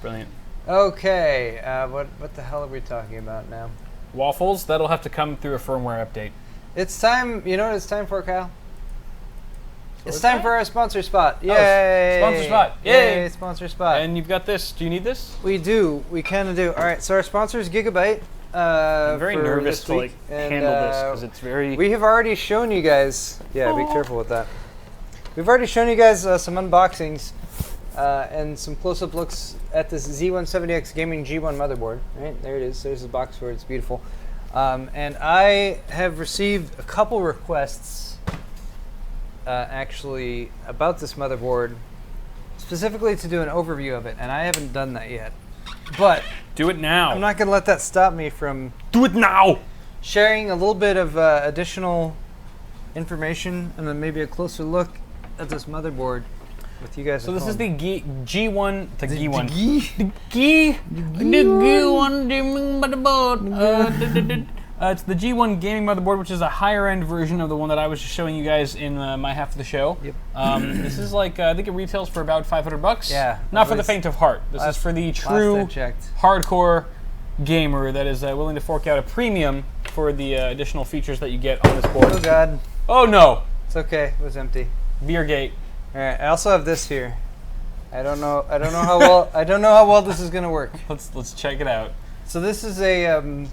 brilliant.
Okay, what the hell are we talking about now?
Waffles. That'll have to come through a firmware update.
It's time. You know what it's time for, Kyle? It's time for our sponsor spot. Yay!
Sponsor spot. Yay!
Sponsor spot.
And you've got this. Do you need this?
We do. We kind of do. All right. So our sponsor is Gigabyte.
I'm very nervous to handle this because it's very.
We have already shown you guys. Yeah, be careful with that. We've already shown you guys some unboxings and some close-up looks at this Z170X Gaming G1 motherboard. Right there it is. There's the box for it. It's beautiful. And I have received a couple requests. Actually, about this motherboard, specifically to do an overview of it, and I haven't done that yet. But
do it now.
I'm not going to let that stop me from
do it now.
Sharing a little bit of additional information and then maybe a closer look at this motherboard with you guys.
So this is the G1, the G1 gaming motherboard. It's the G1 gaming motherboard, which is a higher end version of the one that I was just showing you guys in my half of the show.
Yep.
This is like, I think it retails for about $500.
Yeah.
Not for the faint of heart. This is for the true hardcore gamer that is willing to fork out a premium for the additional features that you get on this board.
Oh God.
Oh no.
It's okay. It was empty.
Beer gate.
All right. I also have this here. I don't know how well. I don't know how well this is gonna work.
Let's check it out.
So this is a.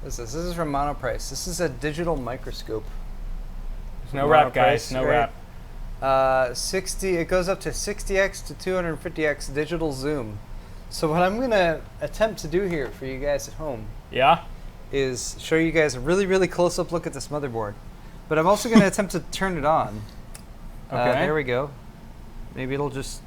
This is from Monoprice. This is a digital microscope.
No wrap, guys. No wrap.
60. It goes up to 60x to 250x digital zoom. So what I'm gonna attempt to do here for you guys at home, is show you guys a really close-up look at this motherboard. But I'm also gonna attempt to turn it on.
Okay.
There we go. Maybe it'll just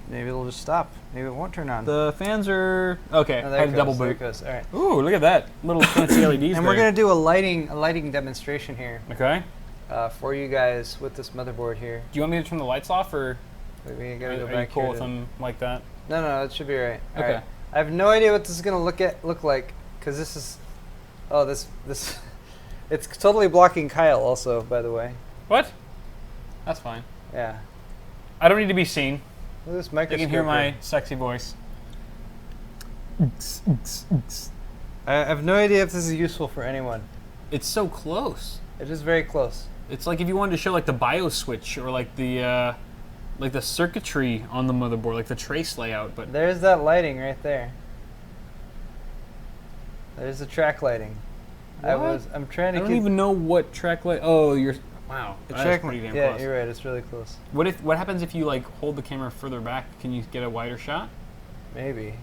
stop. Maybe it won't turn on.
The fans are okay.
Oh,
I had a double boot.
There it goes. All right.
Ooh, look at that little fancy LEDs.
And we're gonna do a lighting demonstration here.
Okay.
For you guys with this motherboard here.
Do you want me to turn the lights off, or
we gotta go
are
back
you cool
here
with them like that?
No, it should be right. All
okay.
Right. I have no idea what this is gonna look like because this is. Oh, this. It's totally blocking Kyle. Also, by the way.
What? That's fine.
Yeah.
I don't need to be seen.
Look at this microscope.
You can hear my sexy voice.
I have no idea if this is useful for anyone.
It's so close.
It is very close.
It's like if you wanted to show like the BIOS switch or like the circuitry on the motherboard, like the trace layout. But
there's that lighting right there. There's the track lighting.
What?
I'm trying to.
I don't even know what track light. Oh, you're. Wow, that's pretty damn close.
Yeah, you're right. It's really close.
What happens if you like hold the camera further back? Can you get a wider shot?
Maybe.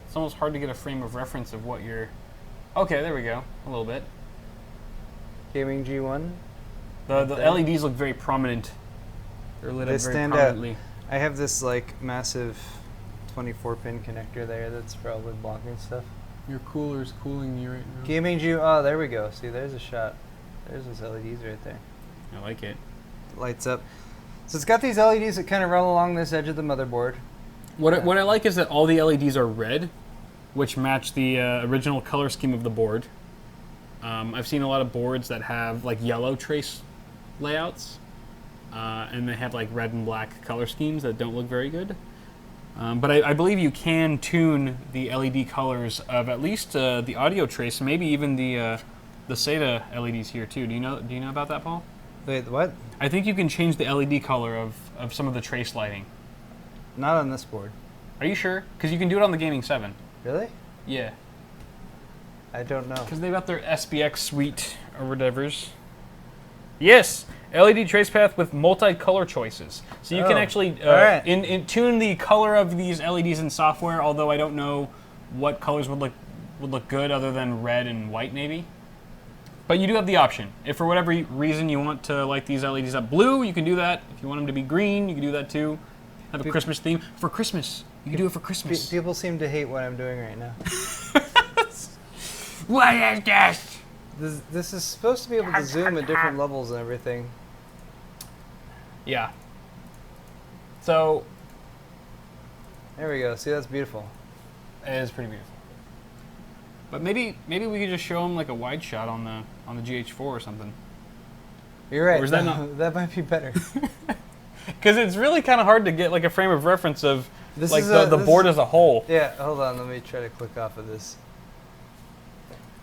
It's almost hard to get a frame of reference of what you're. Okay, there we go. A little bit.
Gaming G1.
The LEDs look very prominent. They're lit up very prominently.
Out. I have this like massive 24-pin connector there that's probably blocking stuff.
Your cooler's cooling you right now.
Gaming G. Oh, there we go. See, there's a shot. There's those LEDs right there.
I like it.
Lights up. So it's got these LEDs that kind of run along this edge of the motherboard.
What I like is that all the LEDs are red, which match the original color scheme of the board. I've seen a lot of boards that have like yellow trace layouts, and they have like red and black color schemes that don't look very good. But I believe you can tune the LED colors of at least the audio trace, maybe even the SATA LEDs here too. Do you know about that, Paul?
Wait, what?
I think you can change the LED color of some of the trace lighting.
Not on this board.
Are you sure? Because you can do it on the Gaming 7.
Really?
Yeah.
I don't know.
Because they've got their SBX suite or whatever's. Yes! LED trace path with multi-color choices. So you can actually tune the color of these LEDs in software, although I don't know what colors would look good other than red and white maybe. But you do have the option. If for whatever reason you want to light these LEDs up blue, you can do that. If you want them to be green, you can do that too. Have a Christmas theme. For Christmas. You can do it for Christmas.
People seem to hate what I'm doing right now.
What is this?
This is supposed to be able to zoom at different levels and everything.
Yeah. So.
There we go. See, that's beautiful.
It is pretty beautiful. But maybe we could just show them like a wide shot on the GH4 or something.
You're right.
Or is that not?
That might be better.
Because it's really kind of hard to get like a frame of reference of the board as a whole.
Yeah. Hold on. Let me try to click off of this.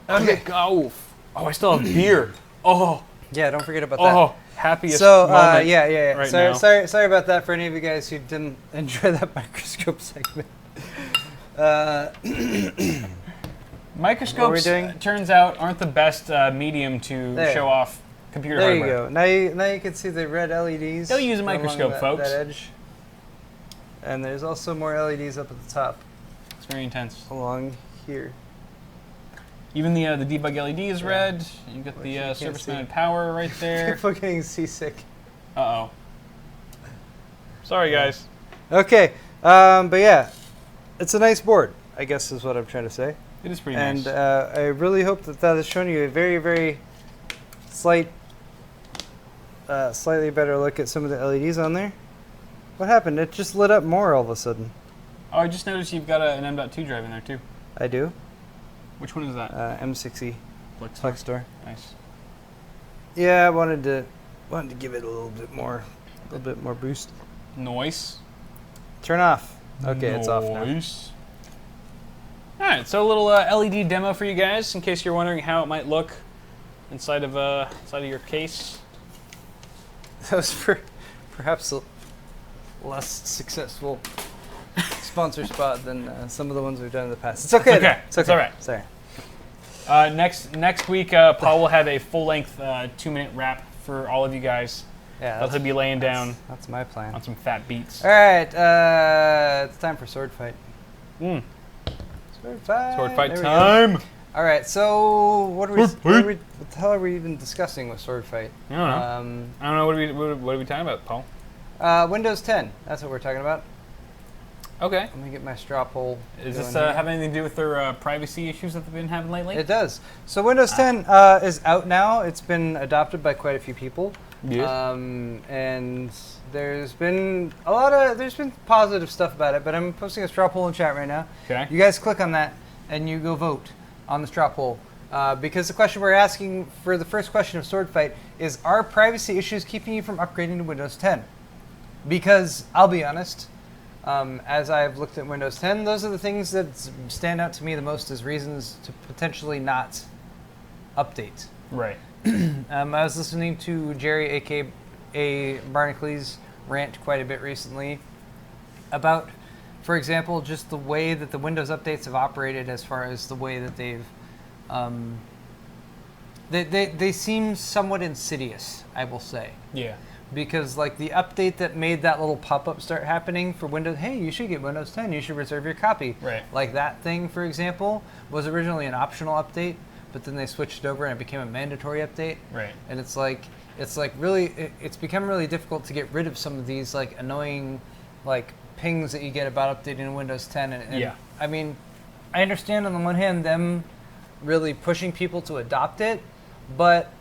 Okay. Oh, I still have beer. Oh.
Yeah. Don't forget about that.
happiest
So
moment
yeah.
right now.
Sorry about that for any of you guys who didn't enjoy that microscope segment.
Microscopes, turns out, aren't the best medium to show off computer hardware.
There you go. Now you can see the red LEDs.
Don't use a microscope, folks.
That edge. And there's also more LEDs up at the top.
It's very intense.
Along here.
Even the debug LED is red. You got the surface-mounted power right there.
People getting seasick.
Uh-oh. Sorry, guys.
Okay. But yeah, it's a nice board, I guess is what I'm trying to say.
It is pretty nice.
And I really hope that has shown you a very, very slightly better look at some of the LEDs on there. What happened? It just lit up more all of a sudden.
Oh, I just noticed you've got an M.2 drive in there too.
I do.
Which one is that?
M6E.
Flex
Store.
Nice.
Yeah, I wanted to give it a little bit more boost.
Noise.
Turn off. Okay, it's off now.
All right, so a little LED demo for you guys, in case you're wondering how it might look inside of your case.
That was perhaps a less successful sponsor spot than some of the ones we've done in the past. It's okay.
It's all right.
Sorry.
Next week, Paul will have a full-length 2-minute wrap for all of you guys.
Yeah,
that he'll be laying down.
That's my plan.
On some fat beats.
All right, it's time for Swordfight.
Swordfight time.
All right, so what the hell are we even discussing with Swordfight?
I don't know. What are we talking about, Paul?
Windows 10. That's what we're talking about.
Okay.
Let me get my straw poll.
Does this have anything to do with their privacy issues that they've been having lately?
It does. So Windows 10 is out now. It's been adopted by quite a few people.
Yes.
And there's been positive stuff about it, but I'm posting a straw poll in chat right now.
Okay.
You guys click on that and you go vote on the straw poll. Because the question we're asking for the first question of Swordfight is, are privacy issues keeping you from upgrading to Windows 10? Because I'll be honest, as I've looked at Windows 10, those are the things that stand out to me the most as reasons to potentially not update.
Right.
I was listening to Jerry, a.k.a. Barnacle, rant quite a bit recently about, for example, just the way that the Windows updates have operated as far as the way that they've... They seem somewhat insidious, I will say.
Yeah.
Because like the update that made that little pop-up start happening for Windows, hey, you should get Windows 10, you should reserve your copy.
Right.
Like that thing, for example, was originally an optional update, but then they switched over and it became a mandatory update.
Right.
And it's become really difficult to get rid of some of these like annoying like pings that you get about updating Windows 10. And
yeah.
I mean, I understand on the one hand them really pushing people to adopt it, but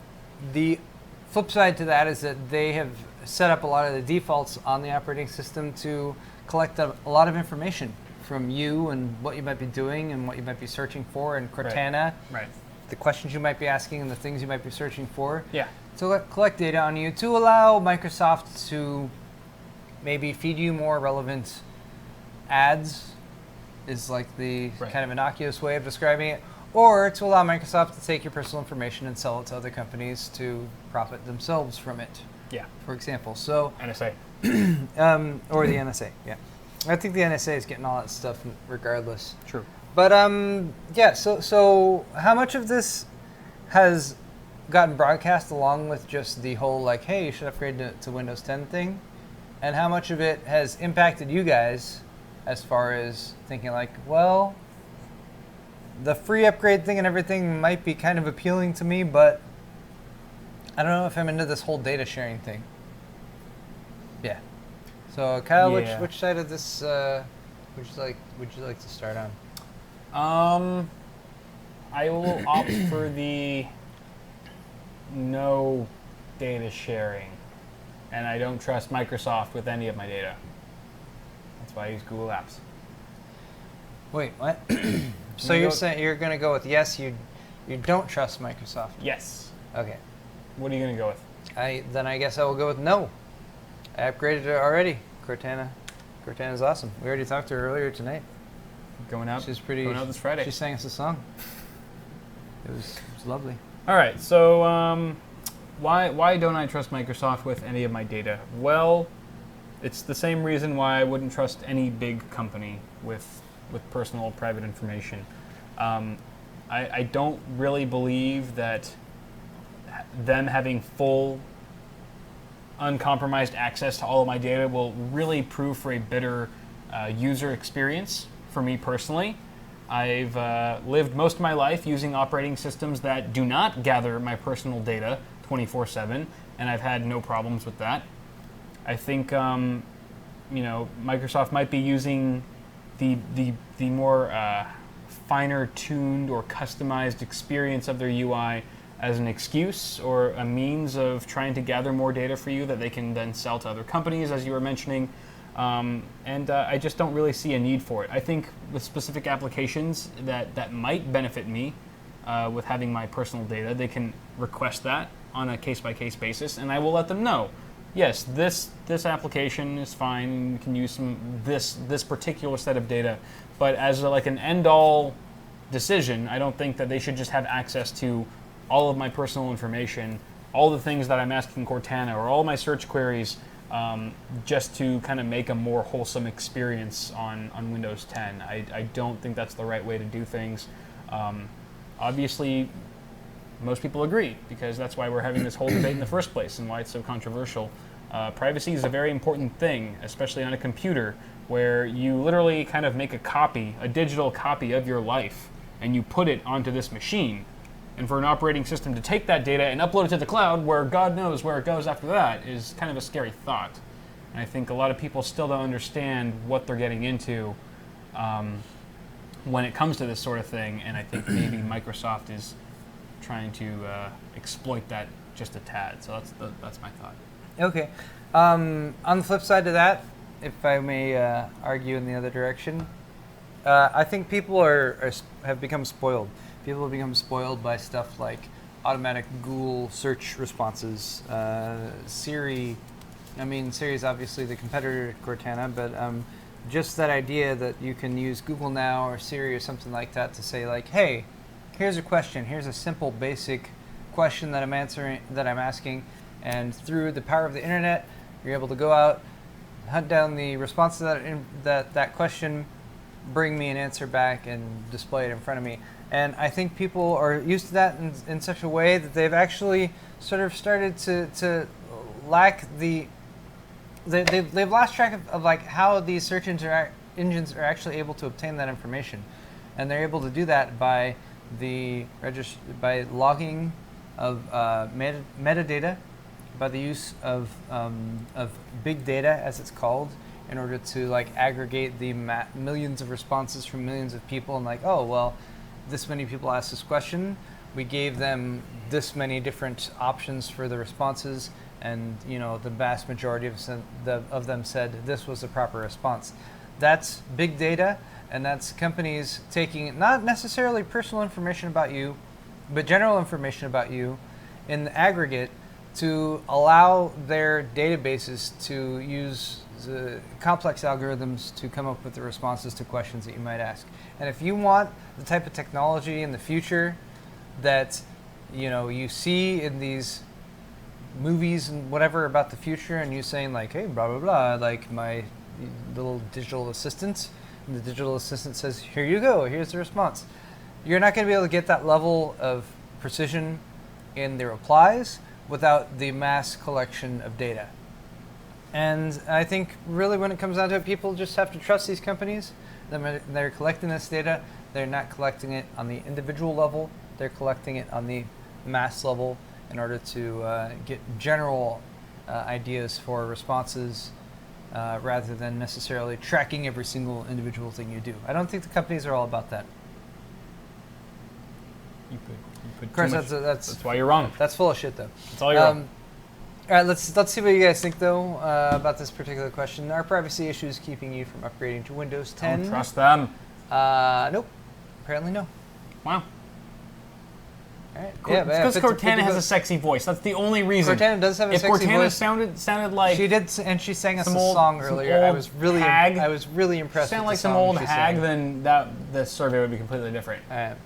the flip side to that is that they have set up a lot of the defaults on the operating system to collect a lot of information from you and what you might be doing and what you might be searching for, and Cortana,
right.
The questions you might be asking and the things you might be searching for.
Yeah.
To collect data on you to allow Microsoft to maybe feed you more relevant ads is like the kind of innocuous way of describing it. Or to allow Microsoft to take your personal information and sell it to other companies to profit themselves from it.
Yeah.
For example. So
NSA.
Or the NSA, yeah. I think the NSA is getting all that stuff regardless.
True.
But yeah, so how much of this has gotten broadcast along with just the whole like, hey, you should upgrade to Windows 10 thing? And how much of it has impacted you guys as far as thinking like, well, the free upgrade thing and everything might be kind of appealing to me, but I don't know if I'm into this whole data sharing thing. Yeah. So Kyle, which side of this would you like to start on?
I will opt for the no data sharing, and I don't trust Microsoft with any of my data. That's why I use Google Apps.
Wait, what? So you're saying you're going to go with yes, you don't trust Microsoft?
Yes.
Okay.
What are you going to go with?
Then I guess I will go with no. I upgraded it already. Cortana's awesome. We already talked to her earlier tonight.
Going out this Friday.
She sang us a song. It was lovely.
All right, so why don't I trust Microsoft with any of my data? Well, it's the same reason why I wouldn't trust any big company with personal private information. I don't really believe that them having full, uncompromised access to all of my data will really prove for a better user experience for me personally. I've lived most of my life using operating systems that do not gather my personal data 24/7, and I've had no problems with that. I think Microsoft might be using the more finer tuned or customized experience of their UI as an excuse or a means of trying to gather more data for you that they can then sell to other companies, as you were mentioning. I just don't really see a need for it. I think with specific applications that might benefit me with having my personal data, they can request that on a case-by-case basis, and I will let them know. Yes, this application is fine. You can use this particular set of data, but as like an end-all decision, I don't think that they should just have access to all of my personal information, all the things that I'm asking Cortana, or all my search queries, just to kind of make a more wholesome experience on Windows 10. I don't think that's the right way to do things. Obviously, most people agree, because that's why we're having this whole debate in the first place and why it's so controversial. Privacy is a very important thing, especially on a computer, where you literally kind of make a digital copy of your life, and you put it onto this machine. And for an operating system to take that data and upload it to the cloud, where God knows where it goes after that, is kind of a scary thought. And I think a lot of people still don't understand what they're getting into when it comes to this sort of thing, and I think maybe Microsoft is trying to exploit that just a tad. So that's my thought.
Okay. On the flip side to that, if I may argue in the other direction, I think people have become spoiled. People have become spoiled by stuff like automatic Google search responses, Siri. I mean, Siri is obviously the competitor to Cortana, but just that idea that you can use Google Now or Siri or something like that to say, like, hey, here's a question. Here's a simple, basic question that I'm asking, and through the power of the internet, you're able to go out, hunt down the response to that question, bring me an answer back, and display it in front of me. And I think people are used to that in such a way that they've actually sort of started to lack they've lost track of like how these search engines are actually able to obtain that information, and they're able to do that by by logging of metadata, by the use of big data, as it's called, in order to like aggregate the millions of responses from millions of people, and like, oh well, this many people asked this question, we gave them this many different options for the responses, and the vast majority of them said this was the proper response. That's big data, and that's companies taking not necessarily personal information about you, but general information about you in the aggregate to allow their databases to use the complex algorithms to come up with the responses to questions that you might ask. And if you want the type of technology in the future that you see in these movies and whatever about the future, and you saying like, hey, blah blah blah, like my little digital assistant, and the digital assistant says, here you go, here's the response. You're not going to be able to get that level of precision in the replies without the mass collection of data. And I think really when it comes down to it, people just have to trust these companies. They're collecting this data. They're not collecting it on the individual level. They're collecting it on the mass level in order to get general ideas for responses rather than necessarily tracking every single individual thing you do. I don't think the companies are all about that.
You put
of course,
that's why you're wrong.
That's full of shit, though.
That's all you're wrong.
All right, let's see what you guys think, though, about this particular question. Are privacy issues keeping you from upgrading to Windows 10?
Don't trust them.
Nope. Apparently, no.
Wow.
All right.
It's because Cortana has a sexy voice. That's the only reason.
Cortana does have a sexy voice.
If Cortana sounded like
she did, and she sang us a song earlier. I was really impressed.
Sound
with
like
the
some
song
old
she
hag,
sang.
then the survey would be completely different.
All right.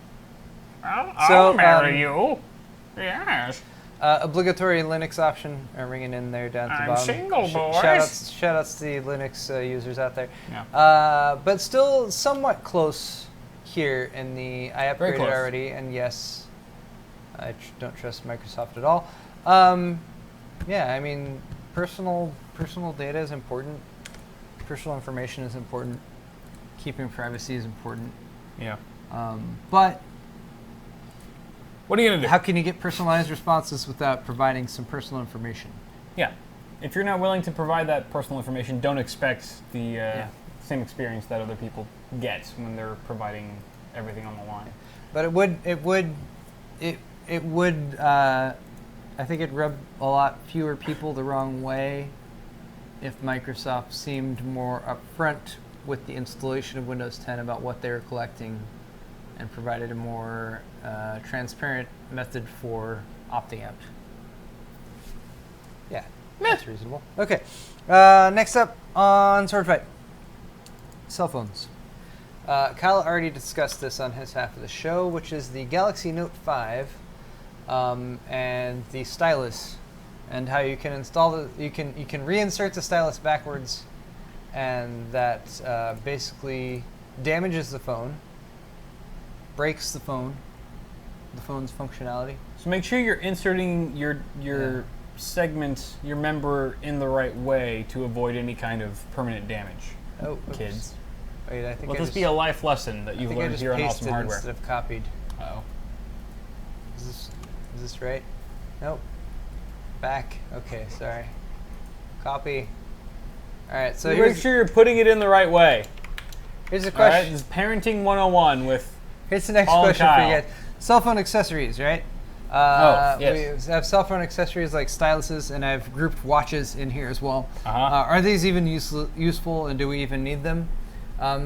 I'll marry you. Yes.
Obligatory Linux option ringing in there down at the bottom.
I'm single, boys.
Shout outs to the Linux users out there.
Yeah.
But still somewhat close here in the I upgraded already, and yes, I don't trust Microsoft at all. Yeah, I mean, personal data is important. Personal information is important. Keeping privacy is important.
Yeah.
But
what are you going to do?
How can you get personalized responses without providing some personal information?
Yeah. If you're not willing to provide that personal information, don't expect the same experience that other people get when they're providing everything on the line.
But it would I think it'd rub a lot fewer people the wrong way if Microsoft seemed more upfront with the installation of Windows 10 about what they were collecting and provided a more transparent method for opting out. Yeah, that's reasonable. Okay, next up on Swordfight, cell phones. Kyle already discussed this on his half of the show, which is the Galaxy Note 5 and the stylus, and how you can install you can reinsert the stylus backwards, and that basically damages the phone, breaks the phone's functionality.
So make sure you're inserting your segment, your member, in the right way to avoid any kind of permanent damage.
Oh,
kids.
Wait, I think
Let this be a life lesson that you've learned here on Awesome Hardware.
Instead of copied.
Uh-oh.
Is this right? Nope. Back. Okay, sorry. Copy. All right, so
make sure you're putting it in the right way.
Here's a question.
All right, this is Parenting 101 with
Here's the next question for you guys. Cell phone accessories, right?
Yes.
We have cell phone accessories like styluses, and I've grouped watches in here as well.
Uh-huh.
Are these even useful, and do we even need them?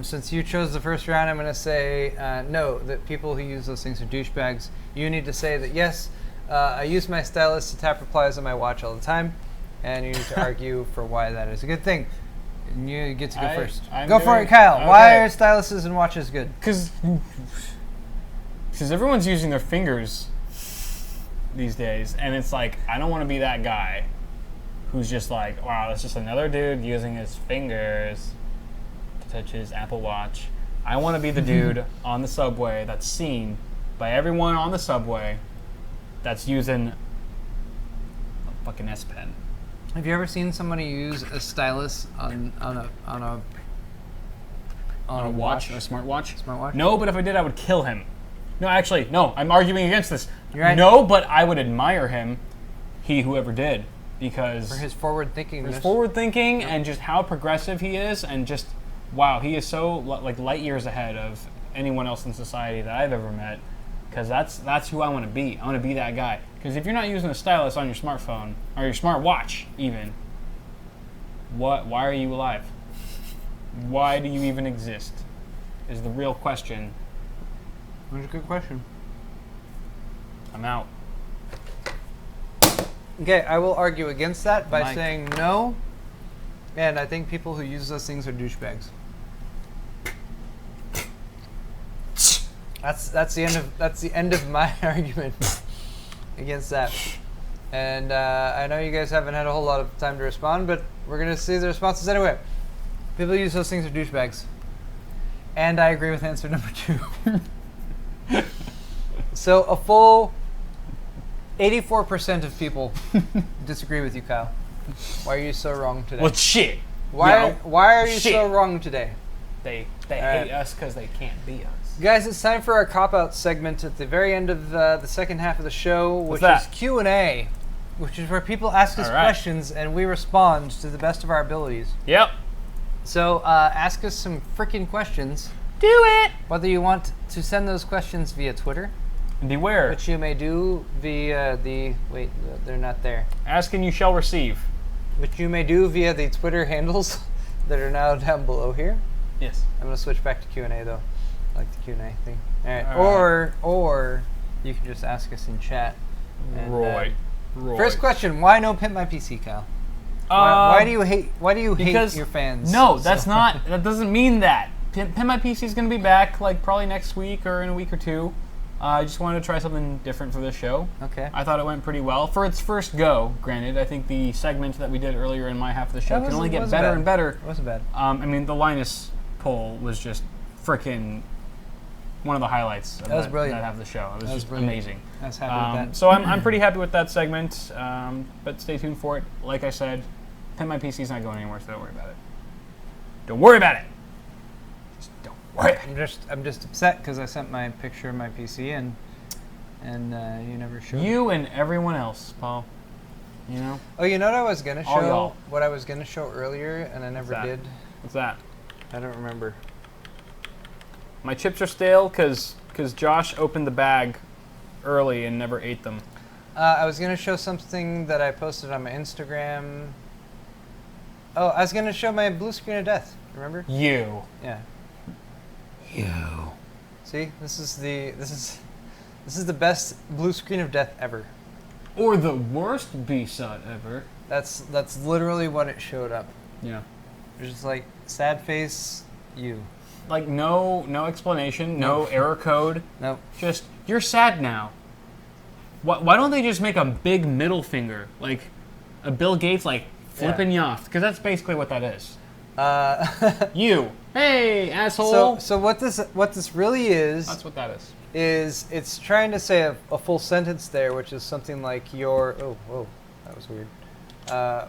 Since you chose the first round, I'm going to say no, that people who use those things are douchebags. You need to say that, yes, I use my stylus to tap replies on my watch all the time, and you need to argue for why that is a good thing. And you get to go first. Go for it, Kyle. Okay. Why are styluses and watches good?
Because everyone's using their fingers these days, and it's like, I don't want to be that guy who's just like, wow, that's just another dude using his fingers to touch his Apple Watch. I want to be the dude on the subway that's seen by everyone on the subway that's using a fucking S Pen.
Have you ever seen somebody use a stylus on a
watch, a smartwatch?
Smartwatch?
No, but if I did, I would kill him. No, actually, no. I'm arguing against this.
You're right.
No, but I would admire him, whoever did, because
for his forward thinking,
and just how progressive he is, and just wow, he is so like light years ahead of anyone else in society that I've ever met. Because that's who I want to be. I want to be that guy. Because if you're not using a stylus on your smartphone or your smartwatch, even, why are you alive? Why do you even exist? Is the real question.
That's a good question.
I'm out.
Okay, I will argue against that by saying no, and I think people who use those things are douchebags. That's the end of my argument against that. And I know you guys haven't had a whole lot of time to respond, but we're gonna see the responses anyway. People who use those things are douchebags, and I agree with answer number 2. So a full 84% of people disagree with you, Kyle. Why are you so wrong today?
Well, shit.
Why are you so wrong today?
They hate us because they can't be us.
Guys, it's time for our cop-out segment at the very end of the second half of the show, which is Q&A, which is where people ask us questions and we respond to the best of our abilities.
Yep.
So ask us some freaking questions.
Do it!
Whether you want to send those questions via Twitter.
Beware.
Which you may do via wait, they're not there.
Ask and you shall receive.
Which you may do via the Twitter handles that are now down below here.
Yes.
I'm going to switch back to Q&A though. I like the Q&A thing. All right. Or you can just ask us in chat. And,
Roy.
First question: why no Pimp My PC, Kyle? Why do you hate? Why do you hate your fans?
No, that's not. That doesn't mean that. Pimp My PC is going to be back like probably next week or in a week or two. I just wanted to try something different for this show.
Okay.
I thought it went pretty well. For its first go, granted, I think the segment that we did earlier in my half of the show can only get better and better.
It wasn't bad.
I mean, the Linus poll was just freaking one of the highlights of
that
half of the show. It was just amazing.
I was happy with that.
So I'm pretty happy with that segment, but stay tuned for it. Like I said, My PC's not going anywhere, so don't worry about it. Don't worry about it! Just don't worry about it.
I'm just upset because I sent my picture of my PC and you never showed.
You and everyone else, Paul. You know?
Oh, you know what I was going to show?
All y'all.
What I was going to show earlier and I never did?
What's that?
I don't remember.
My chips are stale because Josh opened the bag early and never ate them.
I was going to show something that I posted on my Instagram. Oh, I was going to show my blue screen of death. Remember?
You.
Yeah.
You.
See, this is the best blue screen of death ever.
Or the worst B-SOD ever.
That's literally what it showed up.
Yeah.
It was just like sad face, you.
Like no explanation, no error code.
Nope.
Just you're sad now. Why don't they just make a big middle finger, like a Bill Gates like flipping you off? Because that's basically what that is. You, hey asshole.
So what this really is?
That's what that is.
Is it's trying to say a full sentence there, which is something like your that was weird.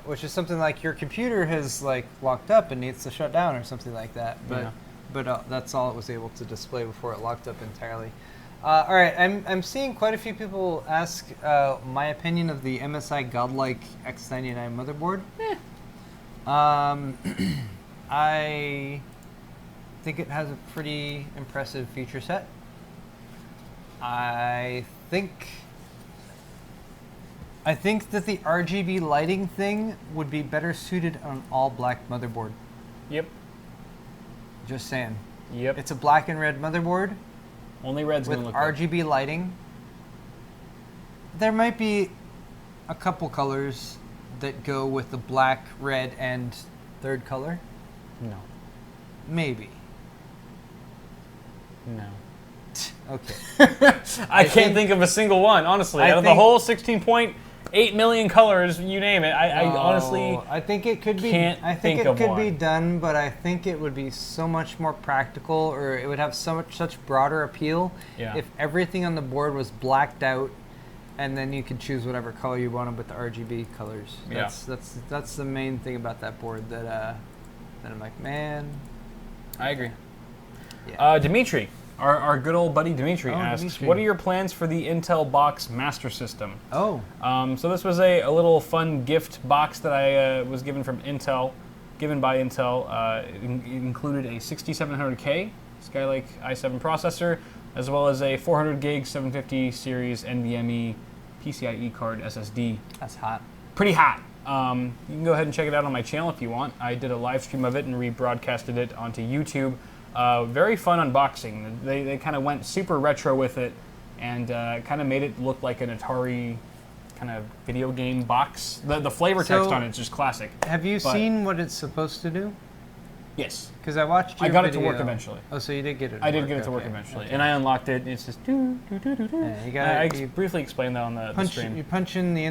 Which is something like your computer has like locked up and needs to shut down or something like that. But that's all it was able to display before it locked up entirely. All right, I'm seeing quite a few people ask my opinion of the MSI Godlike X99 motherboard. I think it has a pretty impressive feature set. I think that the RGB lighting thing would be better suited on an all black motherboard.
Yep.
Just saying.
Yep.
It's a black and red motherboard.
Only red's
with
gonna look
RGB
good.
lighting. There might be a couple colors that go with the black, red, and third color.
No.
Maybe.
No.
Okay.
I can't think of a single one, honestly. Out of the whole 16.8 million colors, you name it, I honestly
I think it could be. I think it could be done, but I think it would be so much more practical, or it would have such broader appeal if everything on the board was blacked out, and then you could choose whatever color you wanted with the RGB colors. That's the main thing about that board that I'm like, man.
I agree.
Yeah.
Dimitri. Our good old buddy Dimitri asks,
Dimitri.
what are your plans for the Intel Box Master System?
Oh.
So this was a little fun gift box that I was given by Intel. It included a 6700K Skylake i7 processor, as well as a 400 gig 750 series NVMe PCIe card SSD.
That's hot.
Pretty hot. You can go ahead and check it out on my channel if you want. I did a live stream of it and rebroadcasted it onto YouTube. Very fun unboxing. They kind of went super retro with it and kind of made it look like an Atari kind of video game box. The flavor text on it is just classic.
Have you seen what it's supposed to do?
Yes.
Because I watched your
I got
video.
it to work eventually.
Oh, so you did get it to
I did get it to work eventually. And I unlocked it, and it's just I briefly explained that on the stream.
You punch in the I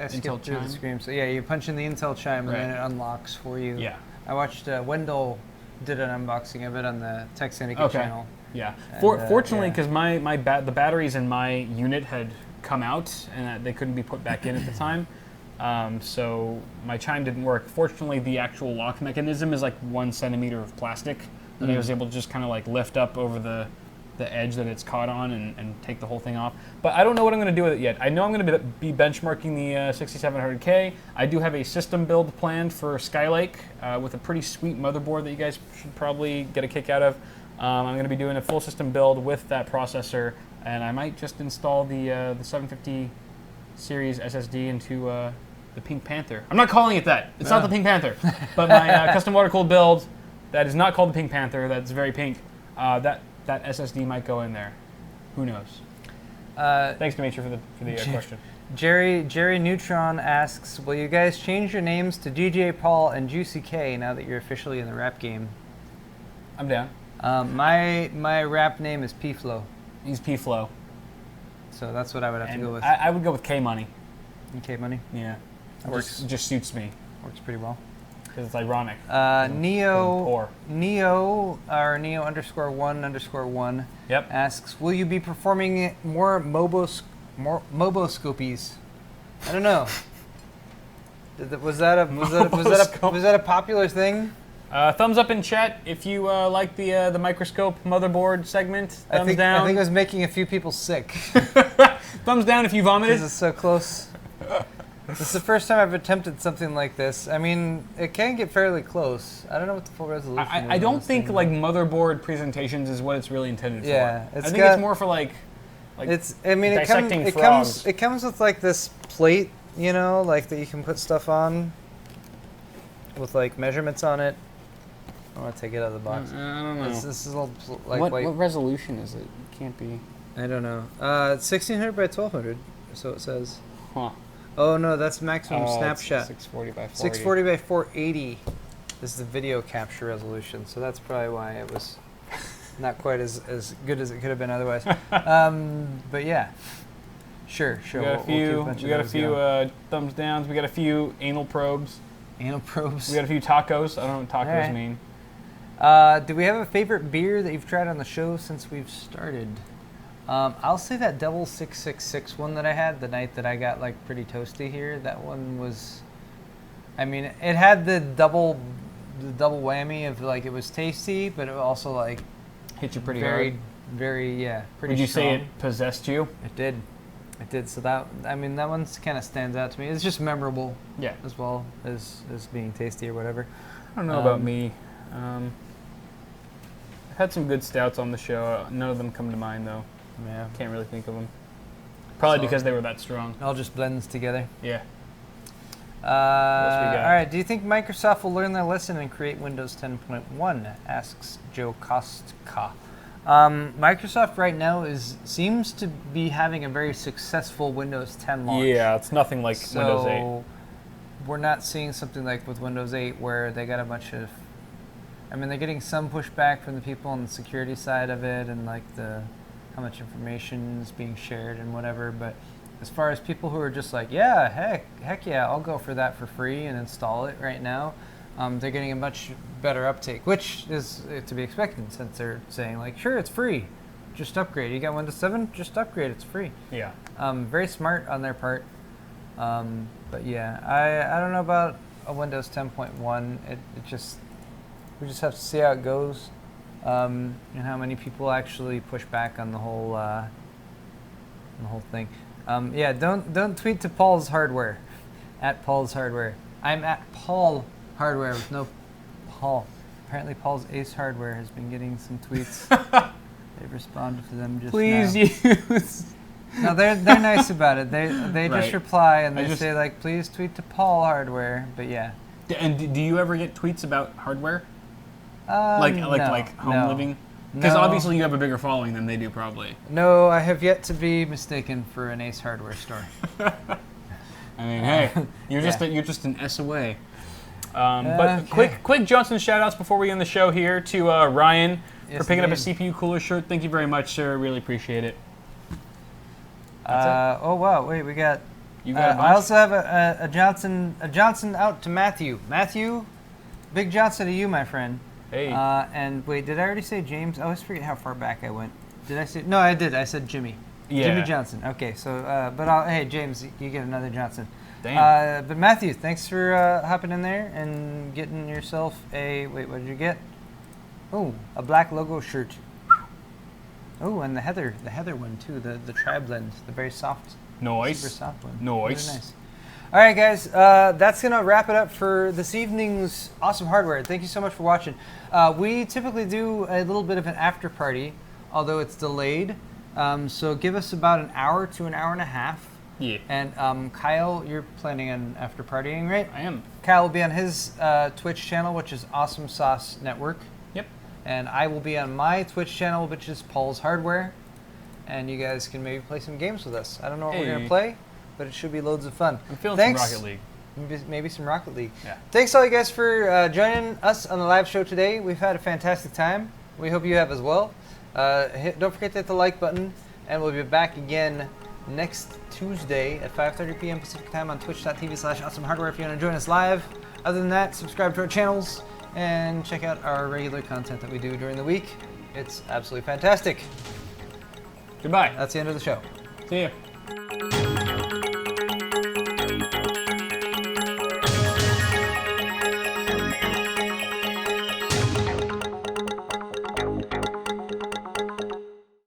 skipped
Intel
through the screen. So yeah, you punch in the Intel chime, and then it unlocks for you.
Yeah.
I watched Wendell did an unboxing of it on the Tech Syndicate channel.
Yeah. Fortunately, because the batteries in my unit had come out and they couldn't be put back in at the time, so my chime didn't work. Fortunately, the actual lock mechanism is like 1 centimeter of plastic that I was able to just kind of like lift up over the edge that it's caught on and take the whole thing off. But I don't know what I'm going to do with it yet. I know I'm going to be benchmarking the 6700K. I do have a system build planned for Skylake with a pretty sweet motherboard that you guys should probably get a kick out of. I'm going to be doing a full system build with that processor, and I might just install the 750 series SSD into the Pink Panther. I'm not calling it that. It's not the Pink Panther. But my custom water-cooled build that is not called the Pink Panther, that's very pink, that SSD might go in there. Who knows? Thanks, Dimitri, for the question.
Jerry Neutron asks, will you guys change your names to DJ Paul and Juicy K now that you're officially in the rap game?
I'm down.
My rap name is P-Flow.
He's P-Flow.
So that's what I would have to go with.
I would go with K Money.
K Money.
Yeah,
that works.
Just suits me.
Works pretty well.
Because it's ironic.
Neo _1_1 asks, will you be performing more Moboscopies? I don't know. Was that a popular thing?
Thumbs up in chat if you like the microscope motherboard segment. Thumbs down.
I think it was making a few people sick.
Thumbs down if you vomited.
Because it's so close. This is the first time I've attempted something like this. I mean, it can get fairly close. I don't know what the full resolution is.
I don't think like motherboard presentations is what it's really intended for.
Yeah,
I think it's more for like
it's. I mean, it comes with like this plate, you know, like that you can put stuff on, with like measurements on it. I want to take it out of the box.
I don't know.
This is all like
what resolution is it? It can't be.
I don't know. It's 1600 by 1200, so it says.
Huh.
Oh no, that's maximum snapshot.
640 by 480.
640 by 480 is the video capture resolution, so that's probably why it was not quite as good as it could have been otherwise. But yeah, sure.
We got a few thumbs downs. We got a few anal probes.
Anal probes.
We got a few tacos. I don't know what tacos mean.
Do we have a favorite beer that you've tried on the show since we've started? I'll say that Devil 666 one that I had the night that I got like pretty toasty here. That one was, I mean, it had the double whammy of like it was tasty, but it also like
hit you pretty hard.
Pretty.
Would you
strong.
say it possessed you?
It did. So that that one kind of stands out to me. It's just memorable.
Yeah.
As well as being tasty or whatever.
I don't know about me. I've had some good stouts on the show. None of them come to mind though.
Yeah.
Can't really think of them. Probably because they were that strong.
It all just blends together.
Yeah.
All right. Do you think Microsoft will learn their lesson and create Windows 10.1? Asks Joe Kostka. Microsoft right now seems to be having a very successful Windows 10 launch.
Yeah, it's nothing like Windows 8.
We're not seeing something like with Windows 8 where they got a bunch of... I mean, they're getting some pushback from the people on the security side of it and like how much information is being shared and whatever, but as far as people who are just like, yeah, heck yeah, I'll go for that for free and install it right now, they're getting a much better uptake, which is to be expected since they're saying like, sure, it's free, just upgrade. You got Windows 7, just upgrade, it's free.
Yeah.
Very smart on their part. But yeah, I don't know about a Windows 10.1. We just have to see how it goes. And how many people actually push back on the whole thing. Yeah, don't tweet to Paul's Hardware, at Paul's Hardware. I'm at Paul Hardware with no Paul. Apparently, Paul's Ace Hardware has been getting some tweets. They've responded to them just
Please
now.
Use.
No, they're nice about it. They just reply and they say like, please tweet to Paul Hardware. But yeah.
And do you ever get tweets about hardware? Like home living? Because obviously you have a bigger following than they do, probably.
No, I have yet to be mistaken for an Ace Hardware store.
I mean, hey, you're just an S away. But quick Johnson shout-outs before we end the show here to Ryan for picking up a CPU cooler shirt. Thank you very much, sir. Really appreciate it.
Oh wow! Wait, we got.
You got.
I also have a Johnson out to Matthew. Matthew, big Johnson to you, my friend.
Hey.
And wait, did I already say James? I always forget how far back I went. Did I say? No, I did. I said Jimmy. Yeah. Jimmy Johnson. Okay, so hey James, you get another Johnson.
Damn.
But Matthew, thanks for hopping in there and getting yourself a what did you get? Oh, a black logo shirt. Oh, and the Heather one too, the tri-blend, the very soft, super soft one.
Nice.
Really nice. All right, guys, that's going to wrap it up for this evening's Awesome Hardware. Thank you so much for watching. We typically do a little bit of an after party, although it's delayed. So give us about an hour to an hour and a half.
Yeah.
And Kyle, you're planning on after partying, right?
I am.
Kyle will be on his Twitch channel, which is Awesome Sauce Network.
Yep.
And I will be on my Twitch channel, which is Paul's Hardware. And you guys can maybe play some games with us. I don't know what we're going to play, but it should be loads of fun.
I'm feeling some Rocket League.
Maybe some Rocket League.
Yeah.
Thanks all you guys for joining us on the live show today. We've had a fantastic time. We hope you have as well. Don't forget to hit the like button, and we'll be back again next Tuesday at 5:30 p.m. Pacific time on twitch.tv/awesomehardware if you want to join us live. Other than that, subscribe to our channels and check out our regular content that we do during the week. It's absolutely fantastic.
Goodbye.
That's the end of the show.
See you.